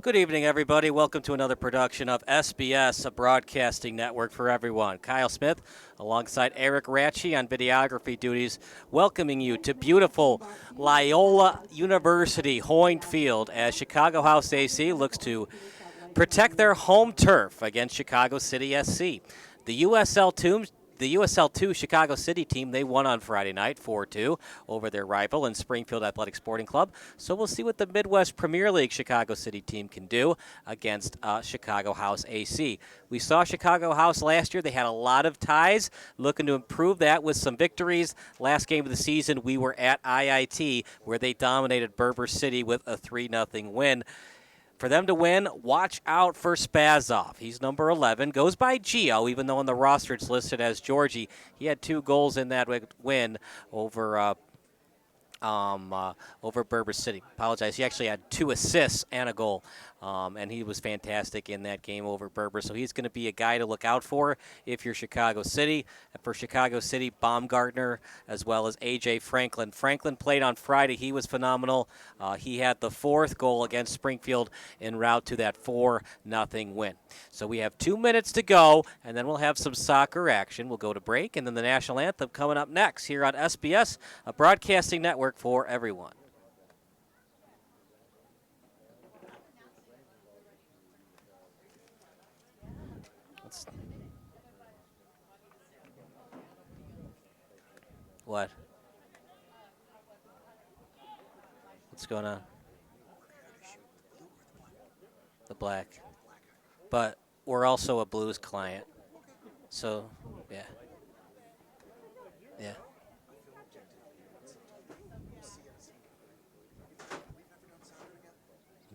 Good evening, everybody. Welcome to another production of SBS, a broadcasting network for everyone. Kyle Smith, alongside Eric Ratchey on videography duties, welcoming you to beautiful Loyola University Hoyne Field as Chicago House AC looks to protect their home turf against Chicago City SC. The USL2 Chicago City team, they won on Friday night 4-2 over their rival in Springfield Athletic Sporting Club. So we'll see what the Midwest Premier League Chicago City team can do against Chicago House AC. We saw Chicago House last year. They had a lot of ties, looking to improve that with some victories. Last game of the season, we were at IIT, where they dominated Berber City with a 3-0 win. For them to win, watch out for Spazov. He's number 11. Goes by Gio, even though on the roster it's listed as Georgie. He had 2 goals in that win over Berber City. Apologize. He actually had 2 assists and a goal, and he was fantastic in that game over Berber. So he's going to be a guy to look out for if you're Chicago City. For Chicago City, Baumgartner as well as A.J. Franklin. Franklin played on Friday. He was phenomenal. He had the 4th goal against Springfield en route to that 4-0 win. So we have 2 minutes to go, and then we'll have some soccer action. We'll go to break, and then the national anthem coming up next here on SBS, a broadcasting network for everyone. What? What's going on? The black. But we're also a Blues client. So, yeah. Yeah.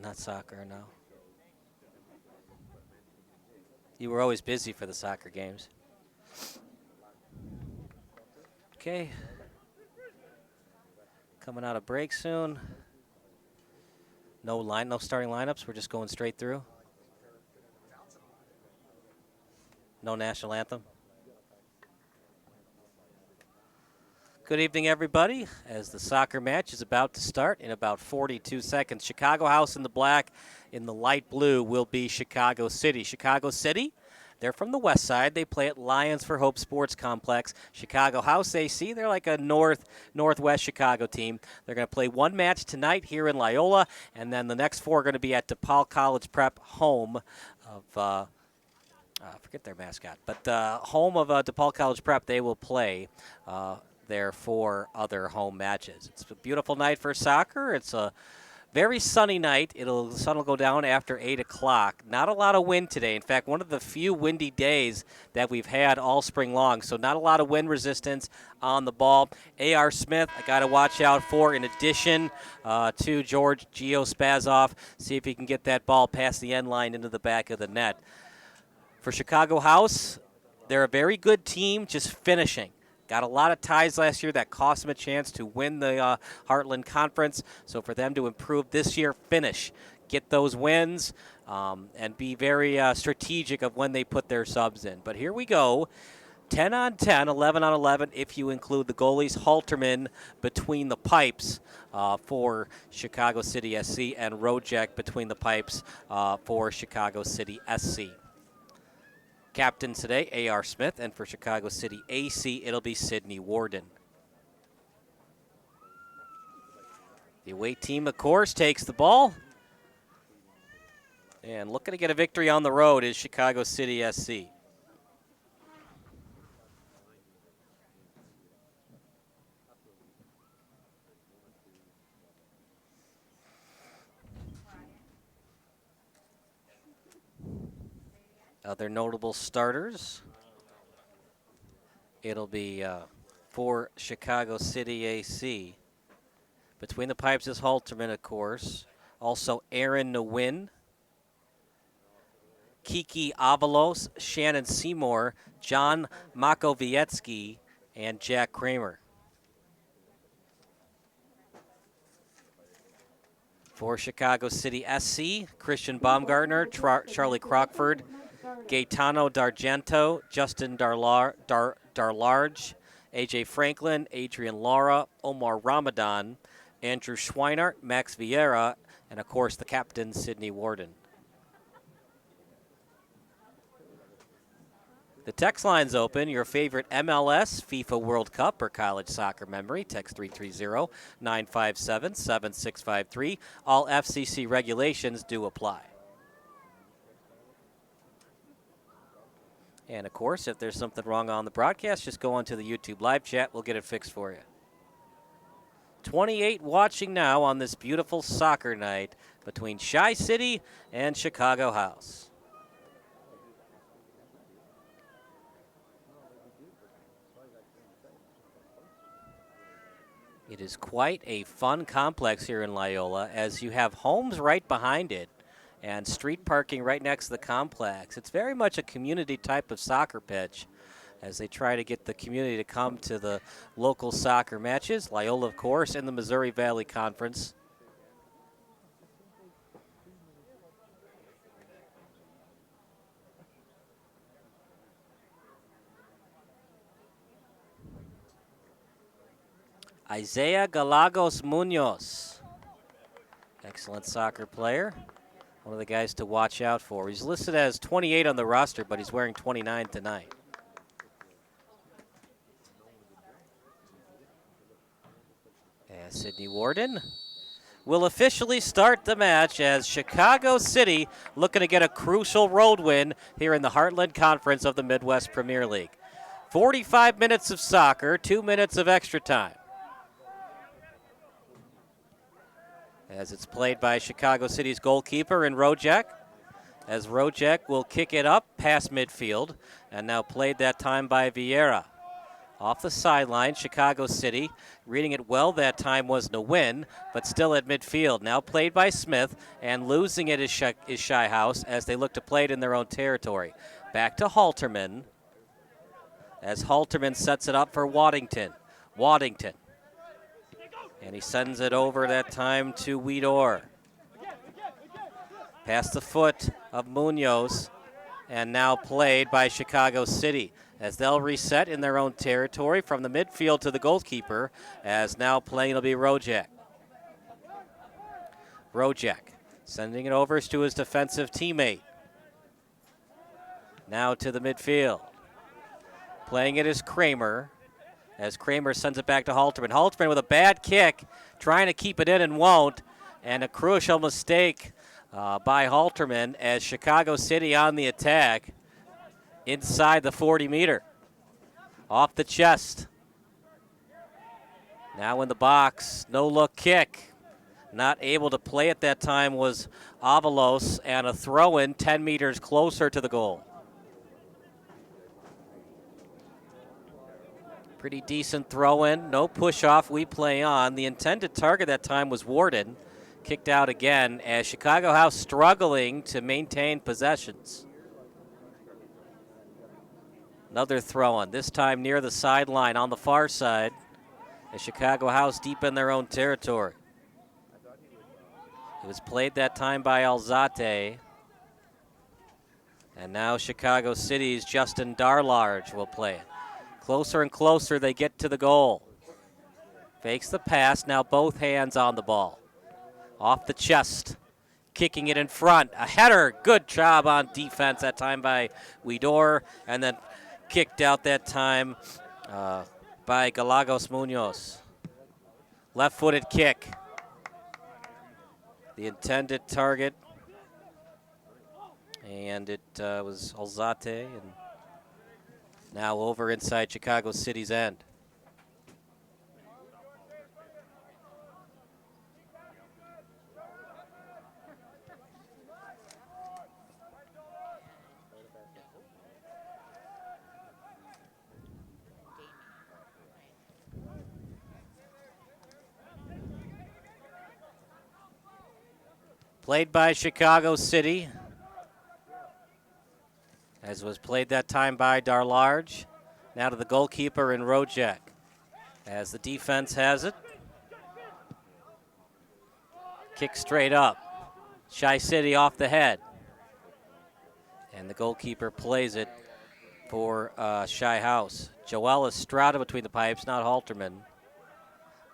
Not soccer, no. You were always busy for the soccer games. Okay. Coming out of break soon. No starting lineups. We're just going straight through. No national anthem. Good evening, everybody, as the soccer match is about to start in about 42 seconds. Chicago House in the black, in the light blue will be Chicago City. Chicago City, they're from the west side. They play at Lions for Hope Sports Complex. Chicago House AC, they're like a northwest Chicago team. They're going to play 1 match tonight here in Loyola, and then the next 4 are going to be at DePaul College Prep, home of I forget their mascot, but home of DePaul College Prep. They will play their 4 other home matches. It's a beautiful night for soccer. It's a very sunny night. The sun will go down after 8 o'clock. Not a lot of wind today. In fact, one of the few windy days that we've had all spring long, so not a lot of wind resistance on the ball. A.R. Smith, I got to watch out for in addition to George Gio Spazov. See if he can get that ball past the end line into the back of the net. For Chicago House, they're a very good team, just finishing. Got a lot of ties last year that cost them a chance to win the Heartland Conference. So for them to improve this year, finish, get those wins, and be very strategic of when they put their subs in. But here we go. 10 on 10, 11 on 11 if you include the goalies. Halterman between the pipes for Chicago City SC, and Rojek between the pipes for Chicago City SC. Captain today, A.R. Smith, and for Chicago City AC, it'll be Sidney Warden. The away team, of course, takes the ball. And looking to get a victory on the road is Chicago City SC. Other notable starters, it'll be for Chicago City AC. Between the pipes is Halterman, of course. Also Aaron Nguyen, Kiki Avalos, Shannon Seymour, John Makowiecki, and Jack Kramer. For Chicago City SC, Christian Baumgartner, Charlie Crockford, Gaetano D'Argento, Justin Darlarge, A.J. Franklin, Adrian Lara, Omar Ramadan, Andrew Schweinart, Max Vieira, and, of course, the captain, Sidney Warden. The text line's open. Your favorite MLS, FIFA World Cup, or college soccer memory. Text 330-957-7653. All FCC regulations do apply. And, of course, if there's something wrong on the broadcast, just go onto the YouTube live chat. We'll get it fixed for you. 28 watching now on this beautiful soccer night between Chi-City and Chicago House. It is quite a fun complex here in Loyola, as you have homes right behind it and street parking right next to the complex. It's very much a community type of soccer pitch as they try to get the community to come to the local soccer matches. Loyola, of course, in the Missouri Valley Conference. Isaiah Galagos Munoz, excellent soccer player. One of the guys to watch out for. He's listed as 28 on the roster, but he's wearing 29 tonight. And Sidney Warden will officially start the match as Chicago City looking to get a crucial road win here in the Heartland Conference of the Midwest Premier League. 45 minutes of soccer, 2 minutes of extra time. As it's played by Chicago City's goalkeeper in Rojek. As Rojek will kick it up past midfield, and now played that time by Vieira. Off the sideline, Chicago City, reading it well that time was Nguyen, but still at midfield. Now played by Smith, and losing it is Shy House as they look to play it in their own territory. Back to Halterman, as Halterman sets it up for Waddington. And he sends it over that time to Weedor. Past the foot of Munoz, and now played by Chicago City as they'll reset in their own territory from the midfield to the goalkeeper, as now playing will be Rojek. Sending it over to his defensive teammate. Now to the midfield. Playing it is Kramer, as Kramer sends it back to Halterman. Halterman with a bad kick, trying to keep it in and won't, and a crucial mistake by Halterman as Chicago City on the attack inside the 40-meter. Off the chest. Now in the box, no-look kick. Not able to play at that time was Avalos, and a throw-in 10 meters closer to the goal. Pretty decent throw-in, no push-off, we play on. The intended target that time was Warden. Kicked out again as Chicago House struggling to maintain possessions. Another throw-in, this time near the sideline on the far side. As Chicago House deep in their own territory. It was played that time by Alzate. And now Chicago City's Justin Darlarge will play it. Closer and closer they get to the goal. Fakes the pass, now both hands on the ball. Off the chest, kicking it in front. A header, good job on defense that time by Weedor, and then kicked out that time by Galagos Munoz. Left-footed kick. The intended target, and it was Alzate, and now over inside Chicago City's end. Played by Chicago City, as was played that time by Darlarge. Now to the goalkeeper in Rojek, as the defense has it. Kick straight up. Chi-City off the head. And the goalkeeper plays it for Shy House. Joel Estrada between the pipes, not Halterman.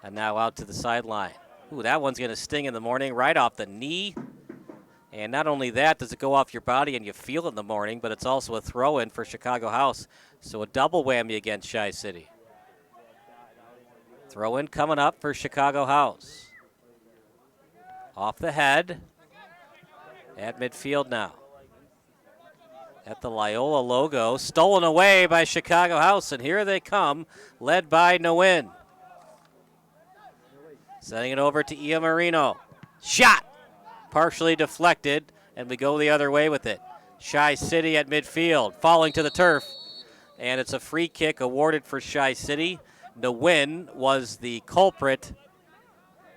And now out to the sideline. Ooh, that one's going to sting in the morning, right off the knee And not only that, does it go off your body and you feel it in the morning, but it's also a throw-in for Chicago House. So a double whammy against Chi-City. Throw-in coming up for Chicago House. Off the head. At midfield now. At the Loyola logo. Stolen away by Chicago House, and here they come, led by Nguyen. Sending it over to Ia Marino. Shot! Partially deflected, and we go the other way with it. Chi-City at midfield, falling to the turf. And it's a free kick awarded for Chi-City. Nguyen was the culprit,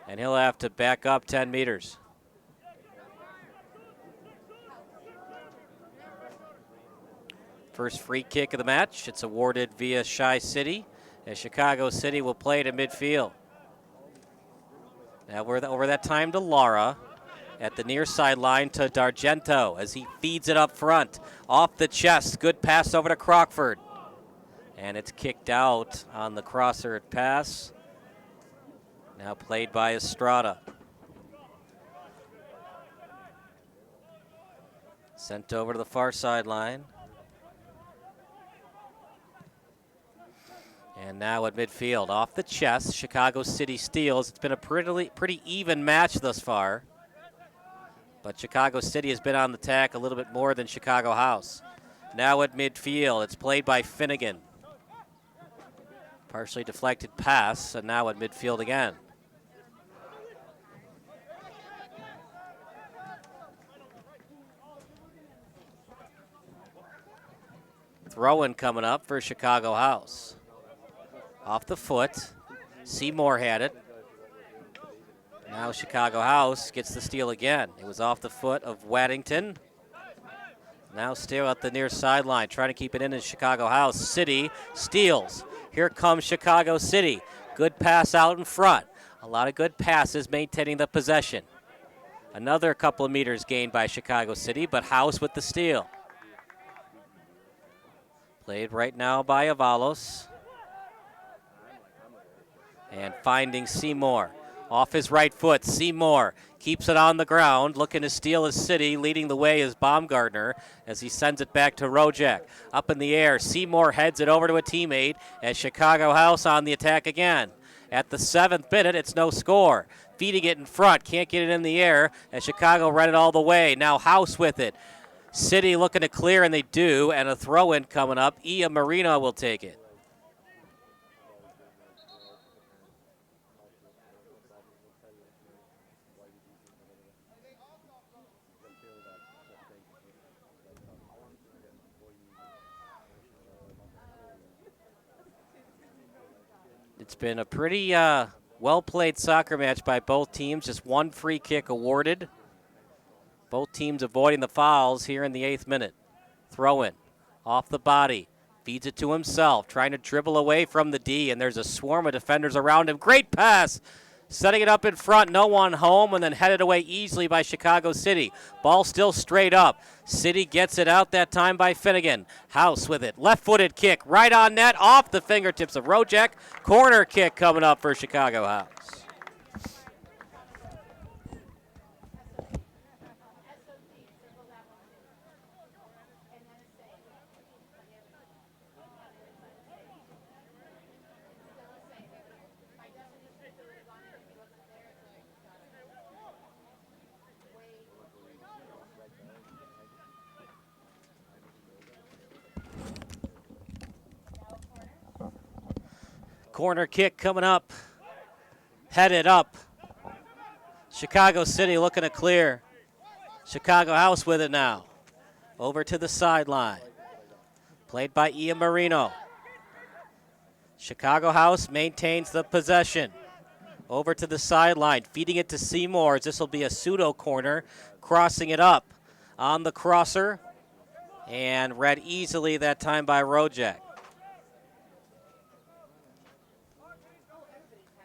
and he'll have to back up 10 meters. First free kick of the match. It's awarded via Chi-City, as Chicago City will play it at midfield. Now we're over that time to Lara. At the near sideline to D'Argento as he feeds it up front. Off the chest, good pass over to Crockford. And it's kicked out on the crosser pass. Now played by Estrada. Sent over to the far sideline. And now at midfield, off the chest, Chicago City steals. It's been a pretty even match thus far. But Chicago City has been on the attack a little bit more than Chicago House. Now at midfield, it's played by Finnegan. Partially deflected pass, and now at midfield again. Throw-in coming up for Chicago House. Off the foot, Seymour had it. Now Chicago House gets the steal again. It was off the foot of Waddington. Now still at the near sideline, trying to keep it in Chicago House. City steals. Here comes Chicago City. Good pass out in front. A lot of good passes maintaining the possession. Another couple of meters gained by Chicago City, but House with the steal. Played right now by Avalos. And finding Seymour. Off his right foot, Seymour keeps it on the ground, looking to steal his City. Leading the way is Baumgartner as he sends it back to Rojak. Up in the air, Seymour heads it over to a teammate as Chicago House on the attack again. At the 7th minute, it's no score. Feeding it in front, can't get it in the air as Chicago run it all the way. Now House with it. City looking to clear, and they do, and a throw-in coming up. Ia Marino will take it. It's been a pretty well-played soccer match by both teams. Just one free kick awarded. Both teams avoiding the fouls here in the 8th minute. Throw-in, off the body, feeds it to himself, trying to dribble away from the D, and there's a swarm of defenders around him. Great pass! Setting it up in front, no one home, and then headed away easily by Chicago City. Ball still straight up. City gets it out that time by Finnegan. House with it. Left-footed kick right on net, off the fingertips of Rojak. Corner kick coming up for Chicago House. Corner kick coming up. Headed up. Chicago City looking to clear. Chicago House with it now. Over to the sideline. Played by Ia Marino. Chicago House maintains the possession. Over to the sideline. Feeding it to Seymour. This will be a pseudo corner. Crossing it up on the crosser. And read easily that time by Rojak.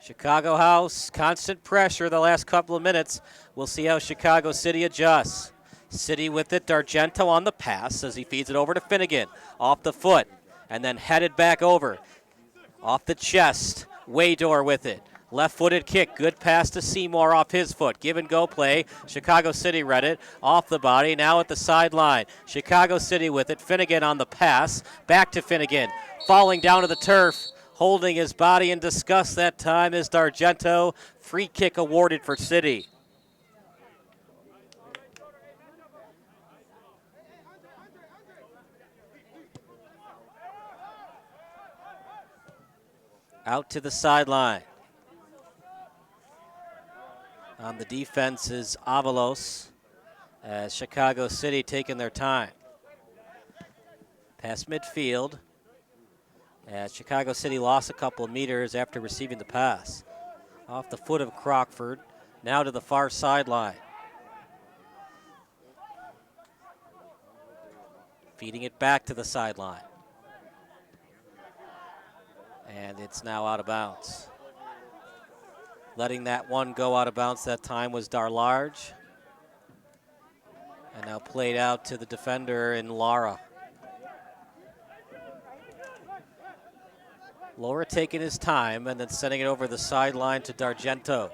Chicago House, constant pressure the last couple of minutes. We'll see how Chicago City adjusts. City with it, D'Argento on the pass as he feeds it over to Finnegan. Off the foot, and then headed back over. Off the chest, Waydor with it. Left-footed kick, good pass to Seymour off his foot. Give and go play. Chicago City read it, off the body, now at the sideline. Chicago City with it. Finnegan on the pass, back to Finnegan. Falling down to the turf, holding his body in disgust that time is D'Argento. Free kick awarded for City. Out to the sideline. On the defense is Avalos, as Chicago City taking their time. Past midfield, as Chicago City lost a couple of meters after receiving the pass. Off the foot of Crockford, now to the far sideline. Feeding it back to the sideline. And it's now out of bounds. Letting that one go out of bounds that time was Darlarge. And now played out to the defender in Lara. Laura taking his time and then sending it over the sideline to D'Argento.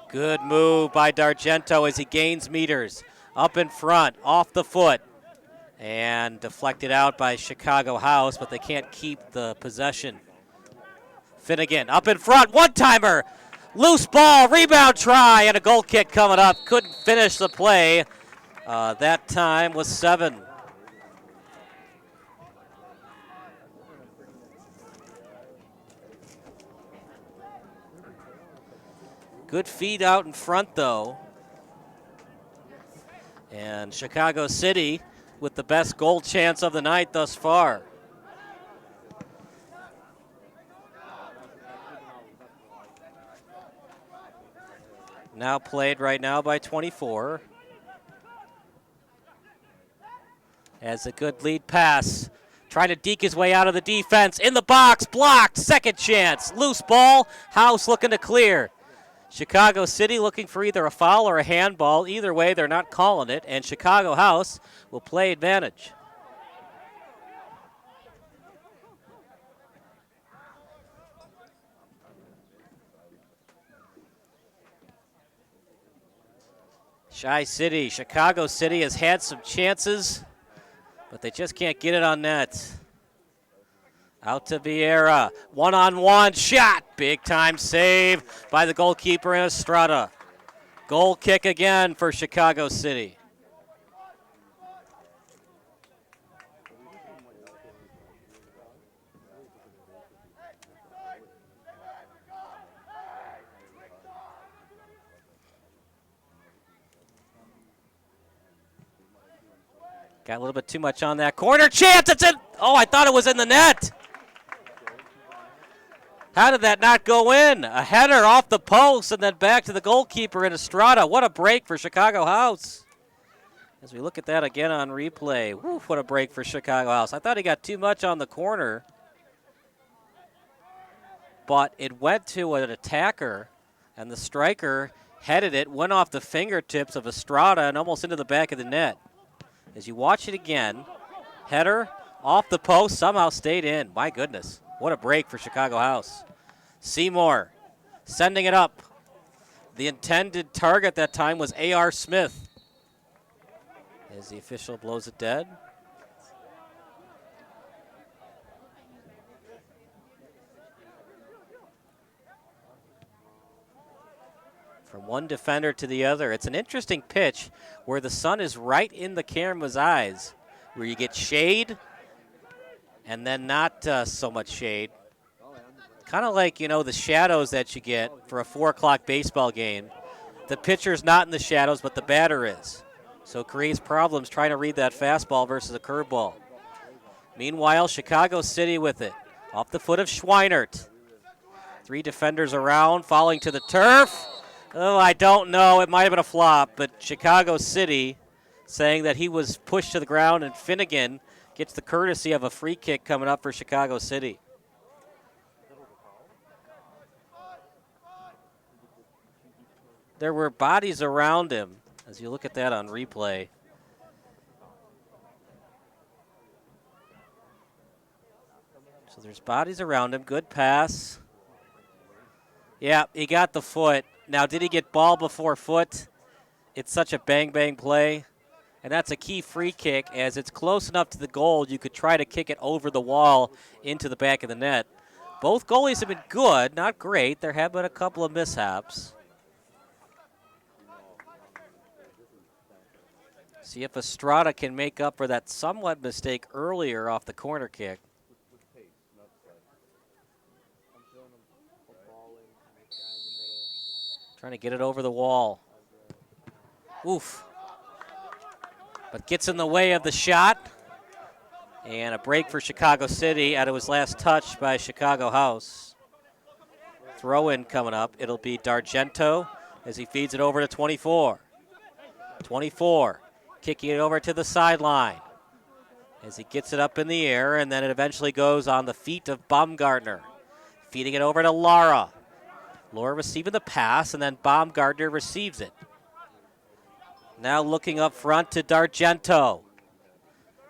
Good move by D'Argento as he gains meters. Up in front, off the foot. And deflected out by Chicago House, but they can't keep the possession. Finnegan up in front, one-timer. Loose ball, rebound try, and a goal kick coming up. Couldn't finish the play. That time was 7. Good feed out in front, though. And Chicago City with the best goal chance of the night thus far. Now played right now by 24. As a good lead pass. Trying to deke his way out of the defense. In the box, blocked, second chance. Loose ball, House looking to clear. Chicago City looking for either a foul or a handball. Either way, they're not calling it, and Chicago House will play advantage. Chi-City, Chicago City has had some chances, but they just can't get it on net. Out to Vieira, one-on-one shot, big time save by the goalkeeper in Estrada. Goal kick again for Chicago City. Got a little bit too much on that corner. Chance, it's in. Oh, I thought it was in the net. How did that not go in? A header off the post and then back to the goalkeeper in Estrada. What a break for Chicago House. As we look at that again on replay. Woo, what a break for Chicago House. I thought he got too much on the corner. But it went to an attacker, and the striker headed it, went off the fingertips of Estrada and almost into the back of the net. As you watch it again, header off the post, somehow stayed in. My goodness, what a break for Chicago House. Seymour sending it up. The intended target that time was A.R. Smith. As the official blows it dead. From one defender to the other. It's an interesting pitch where the sun is right in the camera's eyes, where you get shade and then not so much shade. Kind of like, you know, the shadows that you get for a 4 o'clock baseball game. The pitcher's not in the shadows, but the batter is. So it creates problems trying to read that fastball versus a curveball. Meanwhile, Chicago City with it. Off the foot of Schweinert. 3 defenders around, falling to the turf. Oh, I don't know. It might have been a flop, but Chicago City saying that he was pushed to the ground, and Finnegan gets the courtesy of a free kick coming up for Chicago City. There were bodies around him, as you look at that on replay. So there's bodies around him. Good pass. Yeah, he got the foot. Now, did he get ball before foot? It's such a bang-bang play. And that's a key free kick, as it's close enough to the goal, you could try to kick it over the wall into the back of the net. Both goalies have been good, not great. There have been a couple of mishaps. See if Estrada can make up for that somewhat mistake earlier off the corner kick. Trying to get it over the wall. Oof. But gets in the way of the shot. And a break for Chicago City out of his last touch by Chicago House. Throw in coming up. It'll be D'Argento as he feeds it over to 24. 24 kicking it over to the sideline as he gets it up in the air, and then it eventually goes on the feet of Baumgartner. Feeding it over to Lara. Lara receiving the pass, and then Baumgartner receives it. Now looking up front to D'Argento.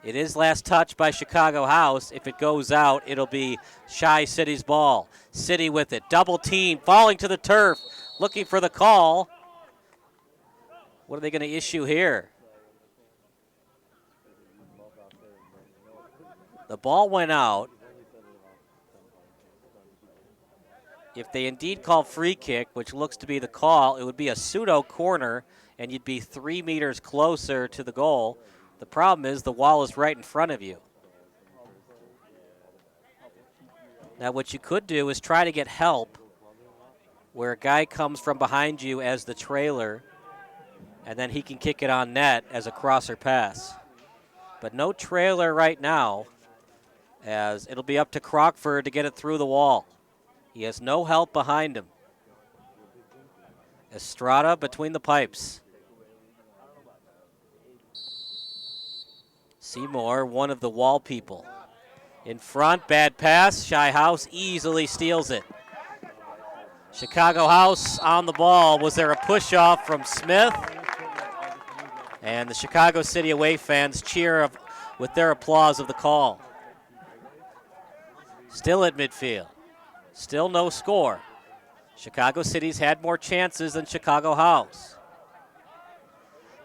It is last touch by Chicago House. If it goes out, it'll be Chi City's ball. City with it. Double team, falling to the turf, looking for the call. What are they going to issue here? The ball went out. If they indeed call free kick, which looks to be the call, it would be a pseudo corner, and you'd be 3 meters closer to the goal. The problem is the wall is right in front of you. Now what you could do is try to get help where a guy comes from behind you as the trailer, and then he can kick it on net as a crosser pass. But no trailer right now, as it'll be up to Crockford to get it through the wall. He has no help behind him. Estrada between the pipes. Seymour, one of the wall people. In front, bad pass. Chi House easily steals it. Chicago House on the ball. Was there a push-off from Smith? And the Chicago City away fans cheer with their applause of the call. Still at midfield. Still no score. Chicago City's had more chances than Chicago House.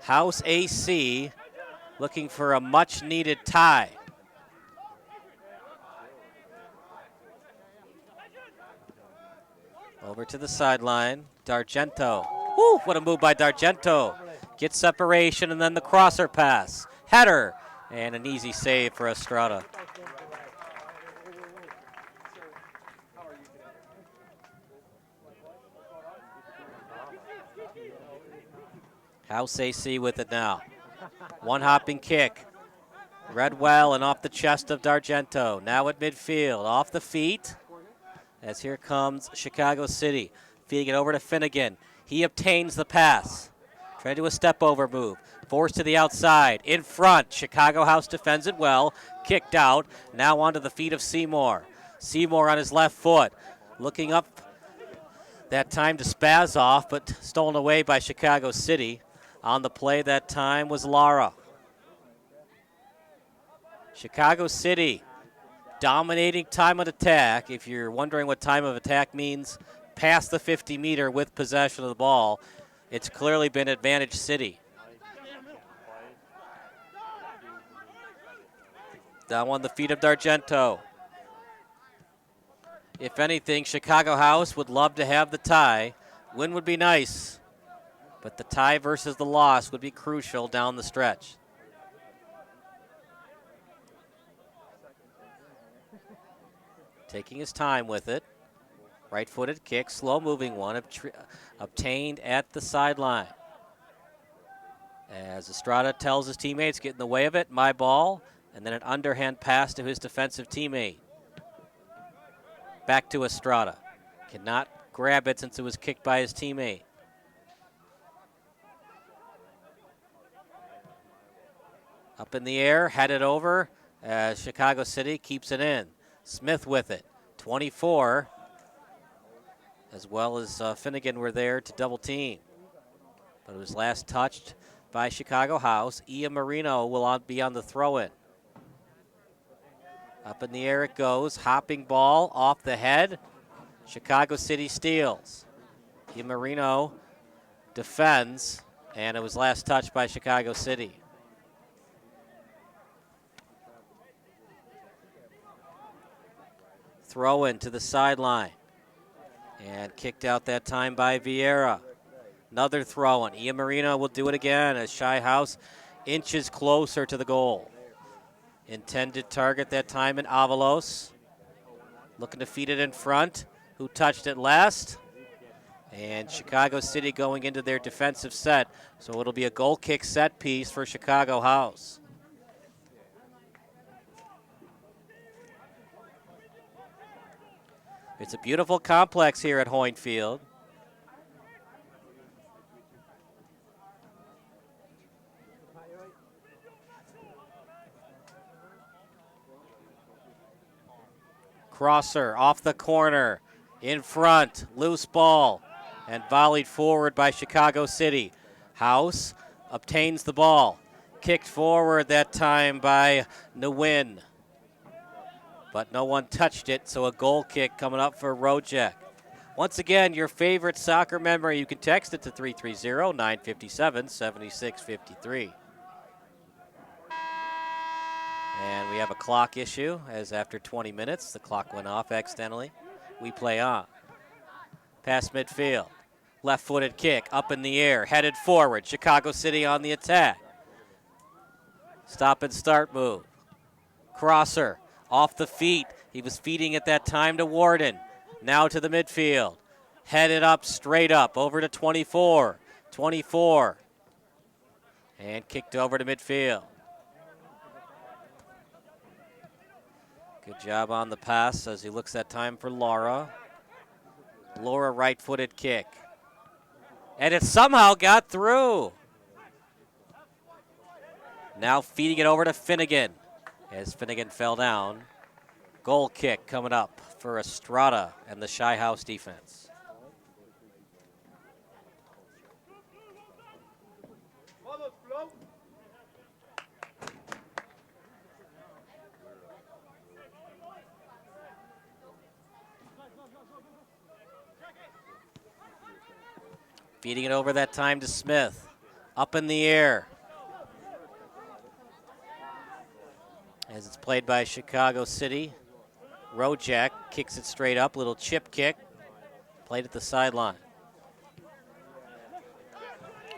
House AC looking for a much-needed tie. Over to the sideline, D'Argento. Woo, what a move by D'Argento. Gets separation and then the crosser pass. Header, and an easy save for Estrada. House AC with it now. One hopping kick. Read well and off the chest of D'Argento. Now at midfield, off the feet. As here comes Chicago City. Feeding it over to Finnegan. He obtains the pass. Trying to do a step over move. Forced to the outside. In front. Chicago House defends it well. Kicked out. Now onto the feet of Seymour. Seymour on his left foot. Looking up that time to spaz off, but stolen away by Chicago City. On the play that time was Lara. Chicago City dominating time of attack. If you're wondering what time of attack means, past the 50-meter with possession of the ball, it's clearly been advantage City. Down on the feet of D'Argento. If anything, Chicago House would love to have the tie. Win would be nice, but the tie versus the loss would be crucial down the stretch. Taking his time with it. Right-footed kick, slow-moving one, obtained at the sideline. As Estrada tells his teammates, get in the way of it, my ball, and then an underhand pass to his defensive teammate. Back to Estrada. Cannot grab it since it was kicked by his teammate. Up in the air, headed over, as Chicago City keeps it in. Smith with it, 24, as well as Finnegan were there to double team. But it was last touched by Chicago House. Ian Marino will be on the throw-in. Up in the air it goes, hopping ball off the head Chicago City steals. Marino defends, and it was last touched by Chicago City. Throw in to the sideline. And kicked out that time by Vieira. Another throw in. Marino will do it again as Shy House inches closer to the goal. Intended target that time in Avalos. Looking to feed it in front. Who touched it last? And Chicago City going into their defensive set. So it'll be a goal kick set piece for Chicago House. It's a beautiful complex here at Hoyne Field. Crosser off the corner, in front, loose ball, and volleyed forward by Chicago City. House obtains the ball, kicked forward that time by Nguyen. But no one touched it, so a goal kick coming up for Rojek. Once again, your favorite soccer memory, you can text it to 330-957-7653. And we have a clock issue, as after 20 minutes, the clock went off accidentally. We play on. Past midfield. Left-footed kick, up in the air, headed forward. Chicago City on the attack. Stop and start move. Crosser, off the feet. He was feeding at that time to Warden. Now to the midfield. Headed up, straight up, over to 24. 24. And kicked over to midfield. Good job on the pass as he looks that time for Laura. Laura right-footed kick. And it somehow got through. Now feeding it over to Finnegan as Finnegan fell down. Goal kick coming up for Estrada and the Shy House defense. Feeding it over that time to Smith. Up in the air. As it's played by Chicago City. Rojek kicks it straight up. Little chip kick. Played at the sideline.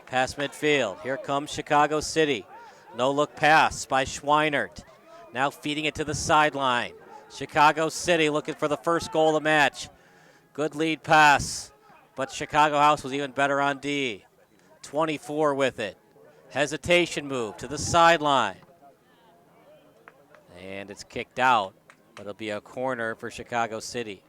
Pass midfield. Here comes Chicago City. No look pass by Schweinert. Now feeding it to the sideline. Chicago City looking for the first goal of the match. Good lead pass. But Chicago House was even better on D. 24 with it. Hesitation move to the sideline. And it's kicked out, but it'll be a corner for Chicago City.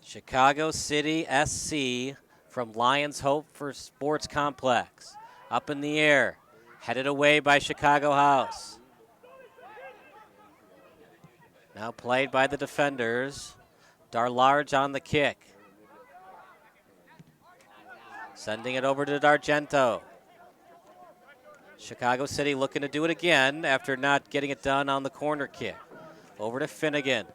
Chicago City SC from Lions Hope for Sports Complex. Up in the air, headed away by Chicago House. Now played by the defenders. Darlarge on the kick. Sending it over to D'Argento. Chicago City looking to do it again after not getting it done on the corner kick. Over to Finnegan.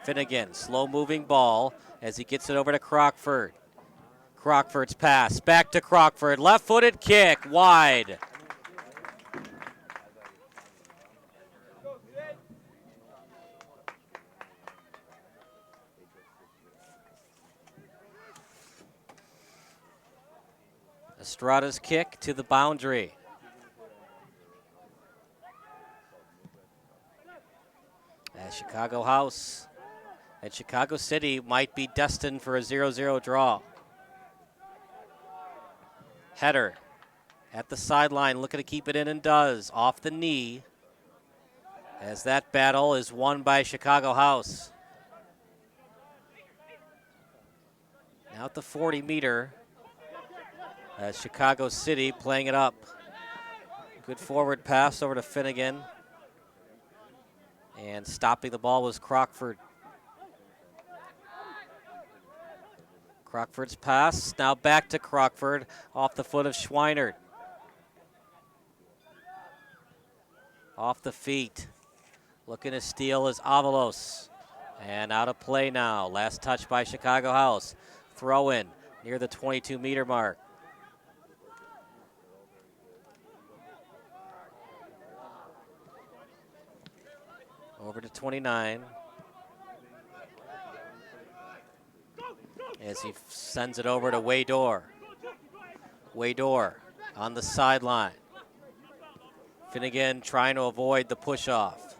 Finnegan, slow-moving ball as he gets it over to Crockford. Crockford's pass, back to Crockford. Left-footed kick, wide. Estrada's kick to the boundary. As Chicago House and Chicago City might be destined for a 0-0 draw. Header at the sideline, looking to keep it in and does. Off the knee as that battle is won by Chicago House. Now at the 40-meter as Chicago City playing it up. Good forward pass over to Finnegan. And stopping the ball was Crockford. Crockford's pass, now back to Crockford, off the foot of Schweinert. Off the feet. Looking to steal is Avalos. And out of play now. Last touch by Chicago House. Throw in near the 22-meter mark. Over to 29. As he sends it over to Waydor. Waydor on the sideline. Finnegan trying to avoid the push-off.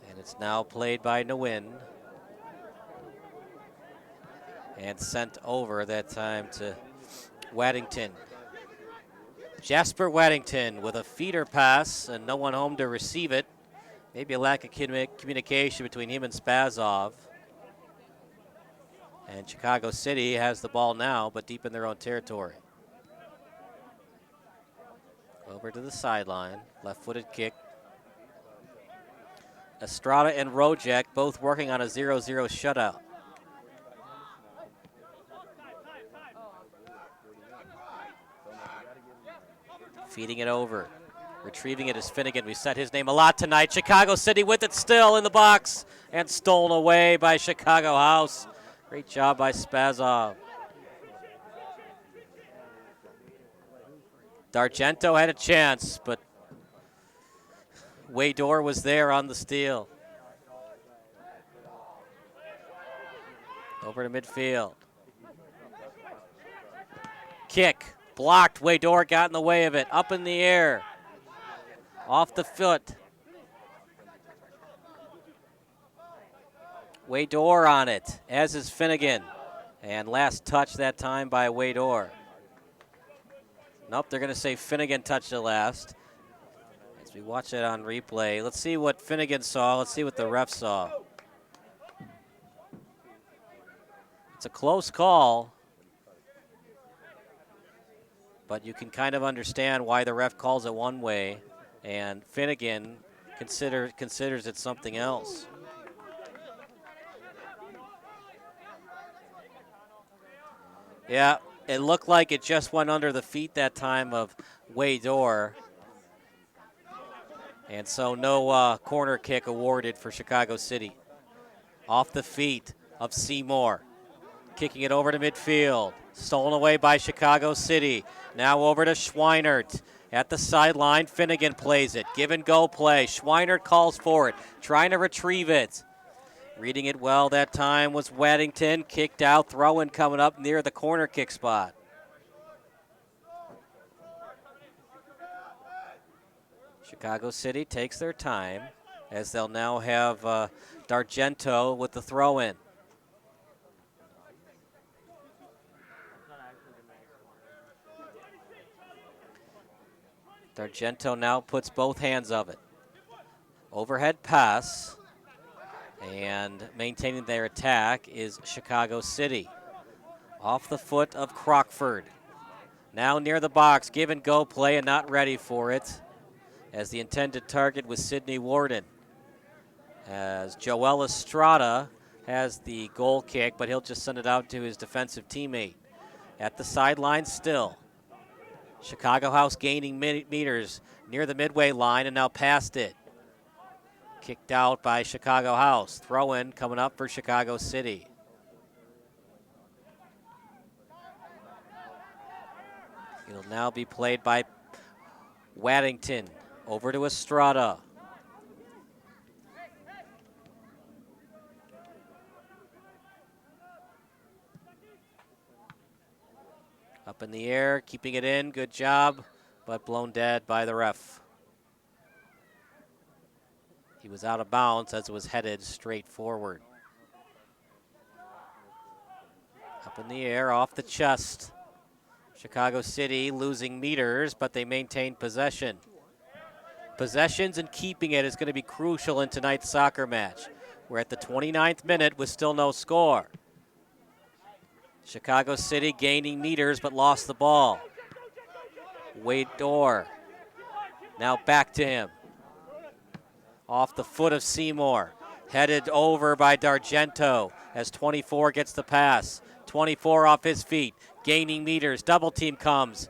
And it's now played by Nguyen. And sent over that time to Waddington. Jasper Waddington with a feeder pass and no one home to receive it. Maybe a lack of communication between him and Spazov. And Chicago City has the ball now, but deep in their own territory. Over to the sideline, left-footed kick. Estrada and Rojek both working on a 0-0 shutout. Feeding it over. Retrieving it is Finnegan. We said his name a lot tonight. Chicago City with it still in the box and stolen away by Chicago House. Great job by Spazov. D'Argento had a chance, but Waydor was there on the steal. Over to midfield. Kick. Blocked. Waydor got in the way of it. Up in the air. Off the foot. Waydor on it, as is Finnegan. And last touch that time by Waydor. Nope, they're going to say Finnegan touched it last. As we watch it on replay, let's see what Finnegan saw. Let's see what the ref saw. It's a close call, but you can kind of understand why the ref calls it one way, and Finnegan considers it something else. Yeah, it looked like it just went under the feet that time of Waydor. And so no corner kick awarded for Chicago City. Off the feet of Seymour. Kicking it over to midfield. Stolen away by Chicago City. Now over to Schweinert. At the sideline, Finnegan plays it. Give and go play. Schweinert calls for it. Trying to retrieve it. Reading it well that time was Waddington. Kicked out, throw-in coming up near the corner kick spot. Chicago City takes their time as they'll now have D'Argento with the throw-in. D'Argento now puts both hands of it. Overhead pass. And maintaining their attack is Chicago City. Off the foot of Crockford. Now near the box, give and go play and not ready for it. As the intended target was Sidney Warden. As Joel Estrada has the goal kick, but he'll just send it out to his defensive teammate. At the sideline still. Chicago House gaining meters near the midway line and now past it. Kicked out by Chicago House. Throw-in coming up for Chicago City. It'll now be played by Waddington. Over to Estrada. Up in the air, keeping it in. Good job, but blown dead by the ref. He was out of bounds as it was headed straight forward. Up in the air, off the chest. Chicago City losing meters, but they maintain possession. Possessions and keeping it is going to be crucial in tonight's soccer match. We're at the 29th minute with still no score. Chicago City gaining meters, but lost the ball. Waydor. Now back to him. Off the foot of Seymour. Headed over by D'Argento as 24 gets the pass. 24 off his feet, gaining meters. Double team comes.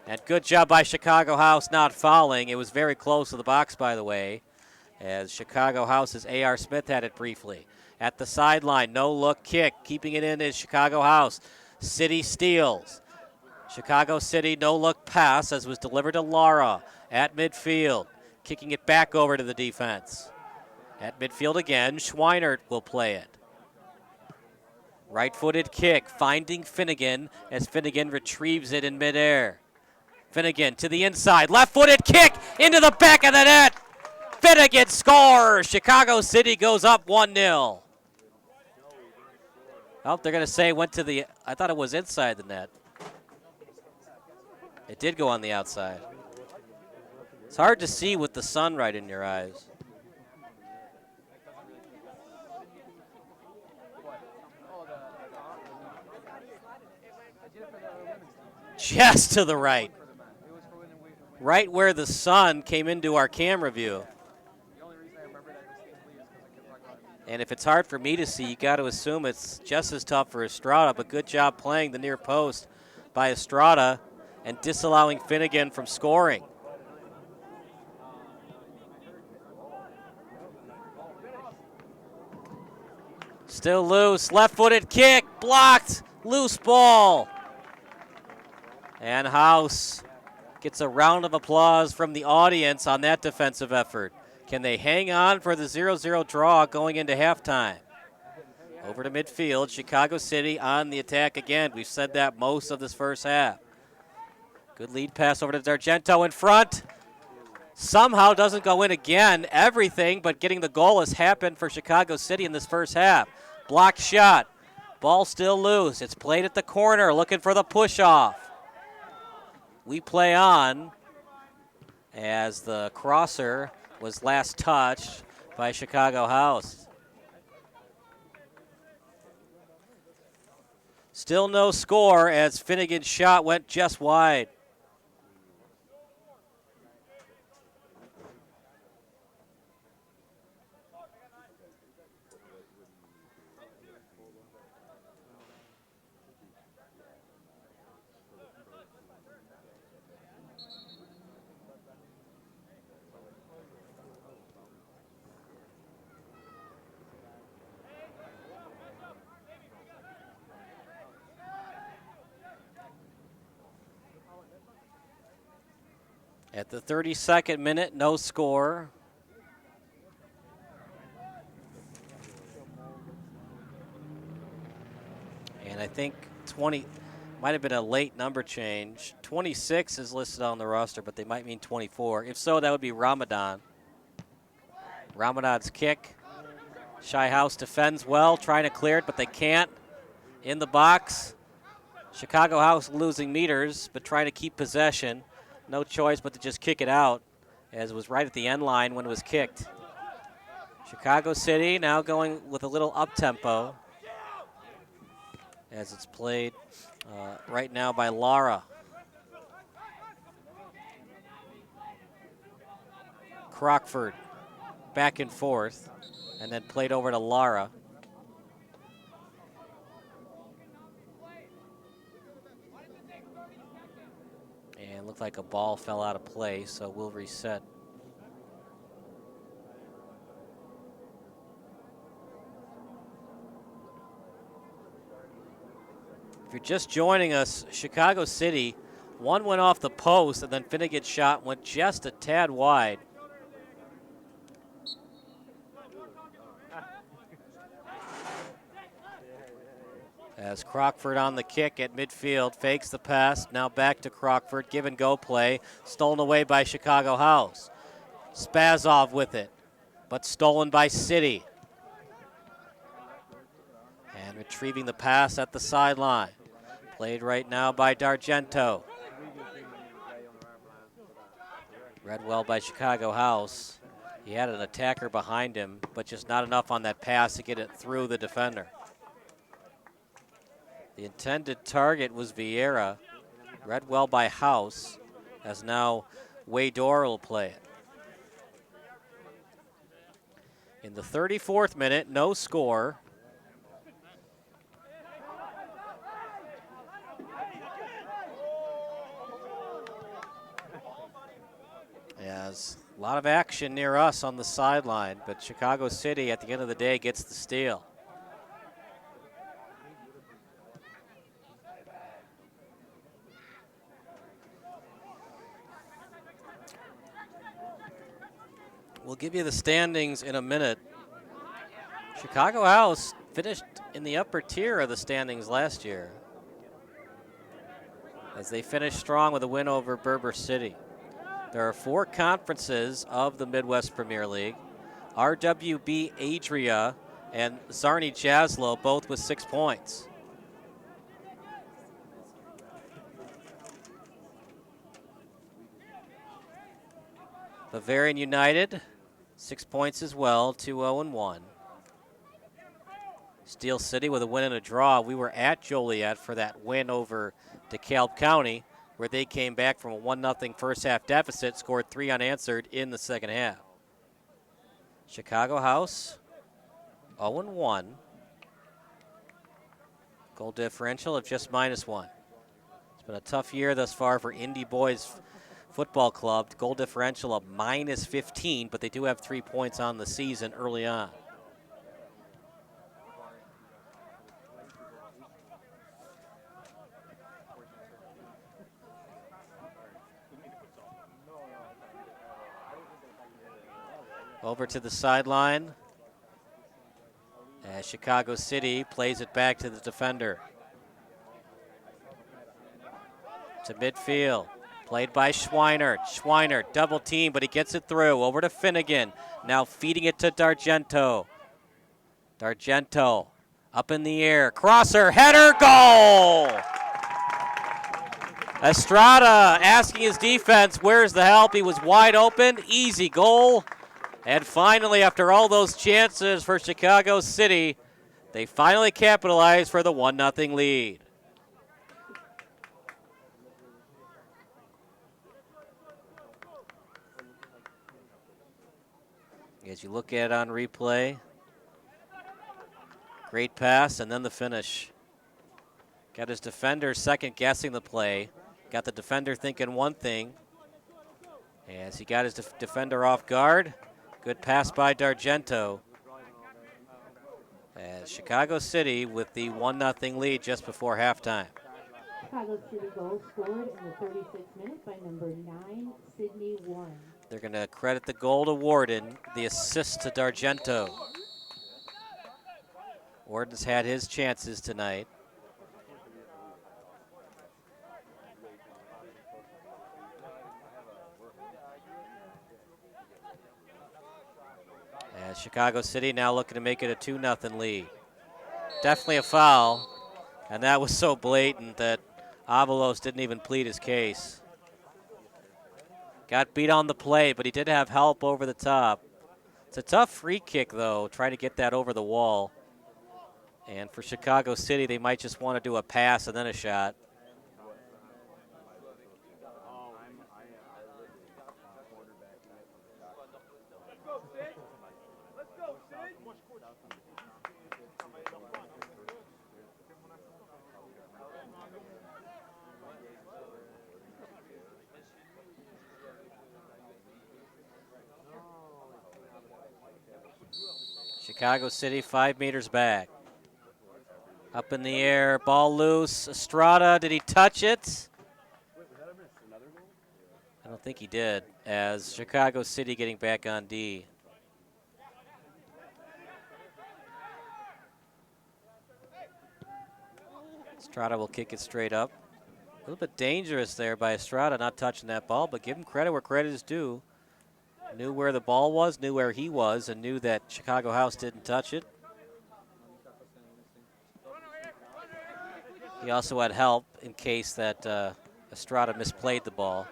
And good job by Chicago House not fouling. It was very close to the box, by the way, as Chicago House's A.R. Smith had it briefly. At the sideline, no look kick. Keeping it in is Chicago House. City steals. Chicago City no look pass as was delivered to Lara at midfield. Kicking it back over to the defense. At midfield again, Schweinert will play it. Right-footed kick, finding Finnegan as Finnegan retrieves it in midair. Finnegan to the inside, left-footed kick into the back of the net. Finnegan scores. Chicago City goes up 1-0. Oh, they're going to say it went to the, I thought it was inside the net. It did go on the outside. It's hard to see with the sun right in your eyes. Just to the right. Right where the sun came into our camera view. And if it's hard for me to see, you got to assume it's just as tough for Estrada, but good job playing the near post by Estrada and disallowing Finnegan from scoring. Still loose, left-footed kick, blocked, loose ball. And House gets a round of applause from the audience on that defensive effort. Can they hang on for the 0-0 draw going into halftime? Over to midfield, Chicago City on the attack again. We've said that most of this first half. Good lead pass over to D'Argento in front. Somehow doesn't go in again. Everything but getting the goal has happened for Chicago City in this first half. Blocked shot. Ball still loose. It's played at the corner, looking for the push-off. We play on as the crosser was last touched by Chicago House. Still no score as Finnegan's shot went just wide. At the 32nd minute, no score. And I think 20 might have been a late number change. 26 is listed on the roster, but they might mean 24. If so, that would be Ramadan. Ramadan's kick. Shy House defends well, trying to clear it, but they can't. In the box. Chicago House losing meters, but trying to keep possession. No choice but to just kick it out, as it was right at the end line when it was kicked. Chicago City now going with a little up-tempo as it's played right now by Lara. Crockford back and forth, and then played over to Lara. And looked like a ball fell out of play, so we'll reset. If you're just joining us, Chicago City, one went off the post, and then Finnegan's shot went just a tad wide. As Crockford on the kick at midfield, fakes the pass, now back to Crockford, give and go play, stolen away by Chicago House. Spazov with it, but stolen by City. And retrieving the pass at the sideline. Played right now by D'Argento. Read well by Chicago House. He had an attacker behind him, but just not enough on that pass to get it through the defender. The intended target was Vieira. Read well by House, as now Waydor will play it. In the 34th minute, no score. As a lot of action near us on the sideline, but Chicago City at the end of the day gets the steal. We'll give you the standings in a minute. Chicago House finished in the upper tier of the standings last year, as they finished strong with a win over Berber City. There are 4 conferences of the Midwest Premier League. RWB Adria and Zarni Jaslo both with 6 points. Bavarian United, 6 points as well, 2-0-1. Steel City with a win and a draw. We were at Joliet for that win over DeKalb County, where they came back from a 1-0 first half deficit, scored 3 unanswered in the second half. Chicago House, 0-1. Goal differential of just -1. It's been a tough year thus far for Indy Boys Football Club. Goal differential of -15, but they do have 3 points on the season early on. Over to the sideline as Chicago City plays it back to the defender. To midfield, played by Schweiner. Schweiner, double team, but he gets it through. Over to Finnegan, now feeding it to D'Argento. D'Argento, up in the air, crosser, header, goal! Estrada asking his defense, where's the help? He was wide open, easy goal. And finally, after all those chances for Chicago City, they finally capitalized for the 1-0 lead. As you look at it on replay, great pass and then the finish. Got his defender second guessing the play. Got the defender thinking one thing. As he got his defender off guard. Good pass by D'Argento. As Chicago City with the 1-0 lead just before halftime. Chicago City goal scored in the 36th minute by number 9, Sidney Warren. They're going to credit the goal to Warden, the assist to D'Argento. Warden's had his chances tonight. As Chicago City now looking to make it a 2-0 lead. Definitely a foul, and that was so blatant that Avalos didn't even plead his case. Got beat on the play, but he did have help over the top. It's a tough free kick, though, trying to get that over the wall. And for Chicago City, they might just want to do a pass and then a shot. Chicago City 5 meters back. Up in the air, ball loose. Estrada, did he touch it? I don't think he did, as Chicago City getting back on D. Estrada will kick it straight up. A little bit dangerous there by Estrada not touching that ball, but give him credit where credit is due. Knew where the ball was, knew where he was, and knew that Chicago House didn't touch it. He also had help in case that Estrada misplayed the ball.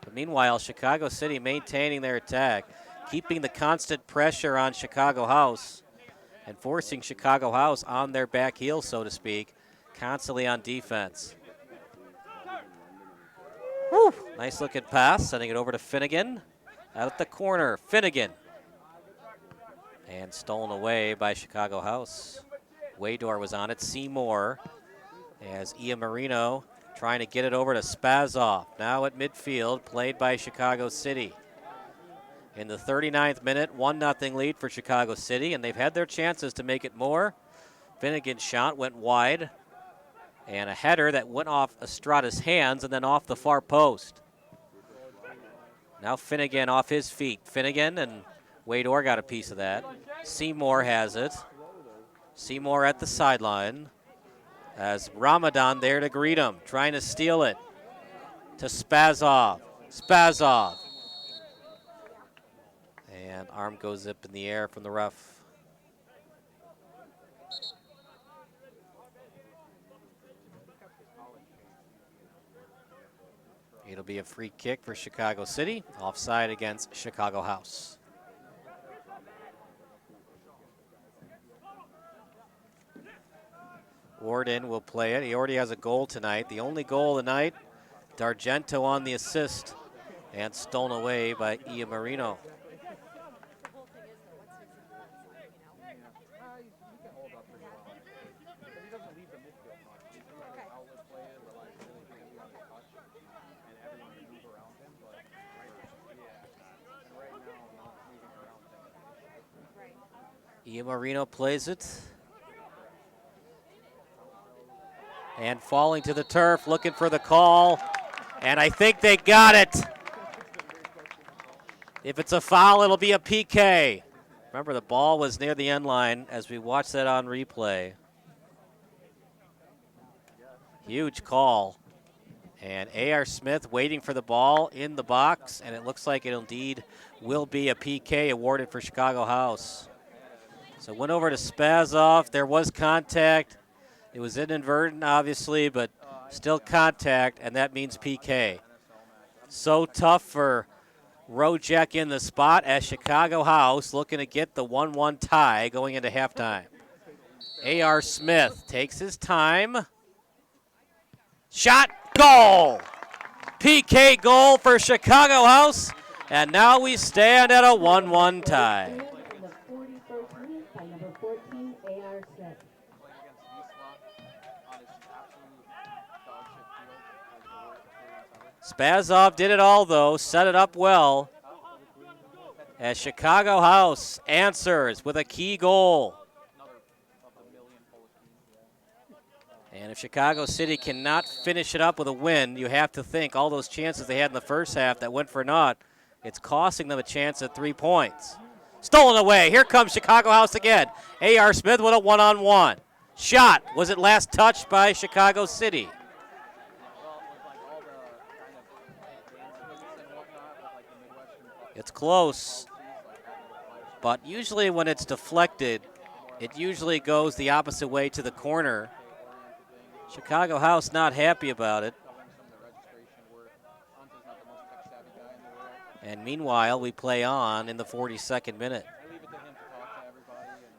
But meanwhile, Chicago City maintaining their attack, keeping the constant pressure on Chicago House and forcing Chicago House on their back heel, so to speak, constantly on defense. Woo. Nice looking pass, sending it over to Finnegan. Out at the corner, Finnegan. And stolen away by Chicago House. Waydor was on it. Seymour as Marino trying to get it over to Spazov. Now at midfield, played by Chicago City. In the 39th minute, 1-0 lead for Chicago City, and they've had their chances to make it more. Finnegan's shot went wide, and a header that went off Estrada's hands and then off the far post. Now Finnegan off his feet. Finnegan and Waydor got a piece of that. Seymour has it. Seymour at the sideline as Ramadan there to greet him, trying to steal it to Spazov. Spazov. And arm goes up in the air from the ref. It'll be a free kick for Chicago City, offside against Chicago House. Warden will play it. He already has a goal tonight. The only goal of the night, D'Argento on the assist, and stolen away by Marino. Marino plays it. And falling to the turf, looking for the call. And I think they got it. If it's a foul, it'll be a PK. Remember, the ball was near the end line as we watched that on replay. Huge call. And A.R. Smith waiting for the ball in the box, and it looks like it indeed will be a PK awarded for Chicago House. So went over to Spazov. There was contact. It was inadvertent, obviously, but still contact, and that means PK. So tough for Rojek in the spot as Chicago House looking to get the 1-1 tie going into halftime. A.R. Smith takes his time. Shot, goal! PK goal for Chicago House, and now we stand at a 1-1 tie. Spazov did it all, though, set it up well, as Chicago House answers with a key goal. And if Chicago City cannot finish it up with a win, you have to think all those chances they had in the first half that went for naught, it's costing them a chance at 3 points. Stolen away. Here comes Chicago House again. A.R. Smith with a one-on-one. Shot. Was it last touched by Chicago City? It's close, but usually when it's deflected, it usually goes the opposite way to the corner. Chicago House not happy about it. And meanwhile, we play on in the 42nd minute.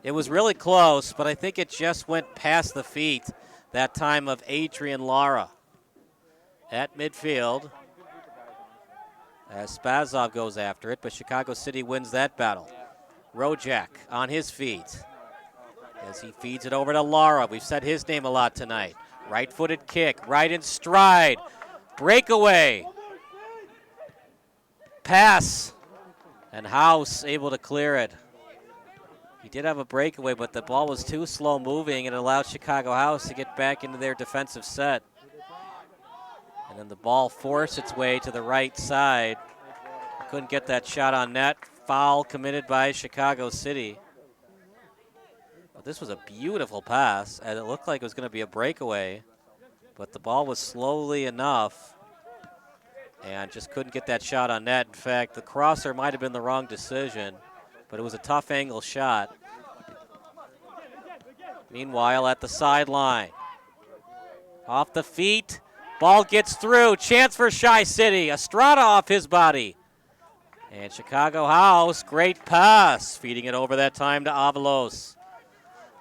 It was really close, but I think it just went past the feet that time of Adrian Lara. At midfield, as Spazov goes after it, but Chicago City wins that battle. Rojek on his feet as he feeds it over to Lara. We've said his name a lot tonight. Right-footed kick, right in stride. Breakaway. Pass. And House able to clear it. He did have a breakaway, but the ball was too slow moving and allowed Chicago House to get back into their defensive set. And then the ball forced its way to the right side. Couldn't get that shot on net. Foul committed by Chicago City. But this was a beautiful pass, and it looked like it was going to be a breakaway. But the ball was slowly enough and just couldn't get that shot on net. In fact, the crosser might have been the wrong decision, but it was a tough angle shot. Meanwhile, at the sideline, off the feet, ball gets through. Chance for Chi City. Estrada off his body. And Chicago House, great pass. Feeding it over that time to Avalos.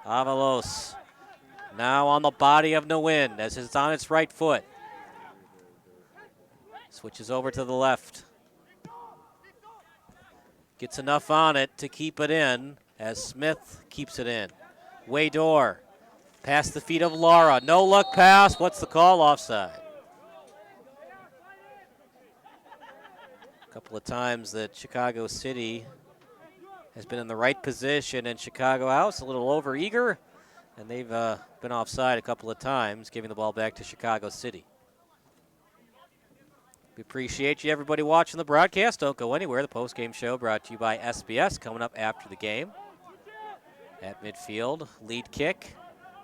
Avalos now on the body of Nguyen as it's on its right foot. Switches over to the left. Gets enough on it to keep it in. as Smith keeps it in. Waydor past the feet of Laura. No look pass. What's the call? Offside. A couple of times that Chicago City has been in the right position, and Chicago House a little over-eager, and they've been offside a couple of times, giving the ball back to Chicago City. We appreciate you, everybody watching the broadcast. Don't go anywhere. The post-game show brought to you by SBS coming up after the game. At midfield, lead kick,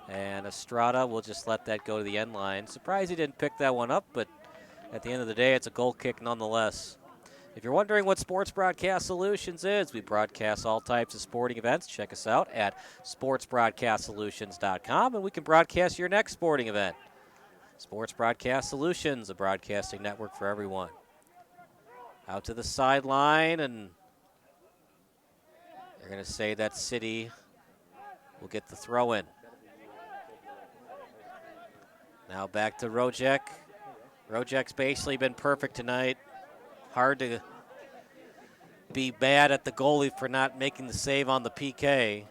and Estrada will just let that go to the end line. Surprised he didn't pick that one up, but at the end of the day, it's a goal kick nonetheless. If you're wondering what Sports Broadcast Solutions is, we broadcast all types of sporting events. Check us out at sportsbroadcastsolutions.com, and we can broadcast your next sporting event. Sports Broadcast Solutions, a broadcasting network for everyone. Out to the sideline, and they're going to say that City will get the throw in. Now back to Rojek. Rojek's basically been perfect tonight. Hard to be bad at the goalie for not making the save on the PK.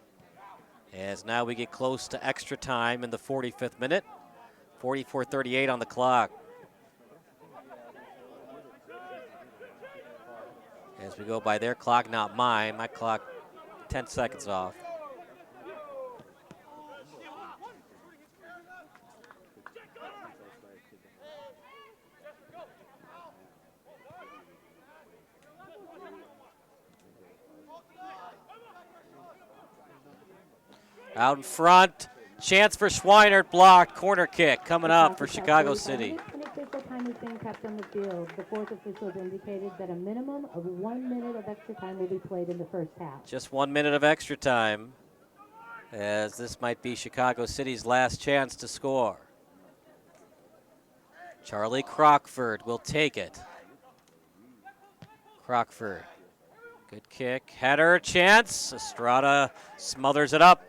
As now we get close to extra time in the 45th minute. 44:38 on the clock. As we go by their clock, not mine. My clock 10 seconds off. Out in front, chance for Schweinert, blocked, corner kick coming up for Chicago City. An official time is being kept on the field. The fourth official has indicated that a minimum of 1 minute of extra time will be played in the first half. Just 1 minute of extra time, as this might be Chicago City's last chance to score. Charlie Crockford will take it. Crockford, good kick, header, chance. Estrada smothers it up.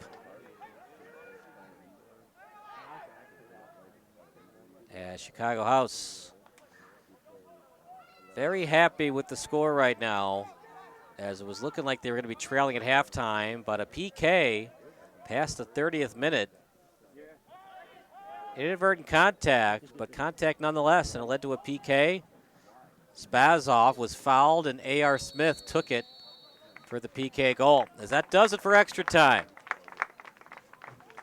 Chicago House very happy with the score right now, as it was looking like they were going to be trailing at halftime, but a PK past the 30th minute. Inadvertent contact, but contact nonetheless, and it led to a PK. Spazov was fouled, and A.R. Smith took it for the PK goal. As that does it for extra time.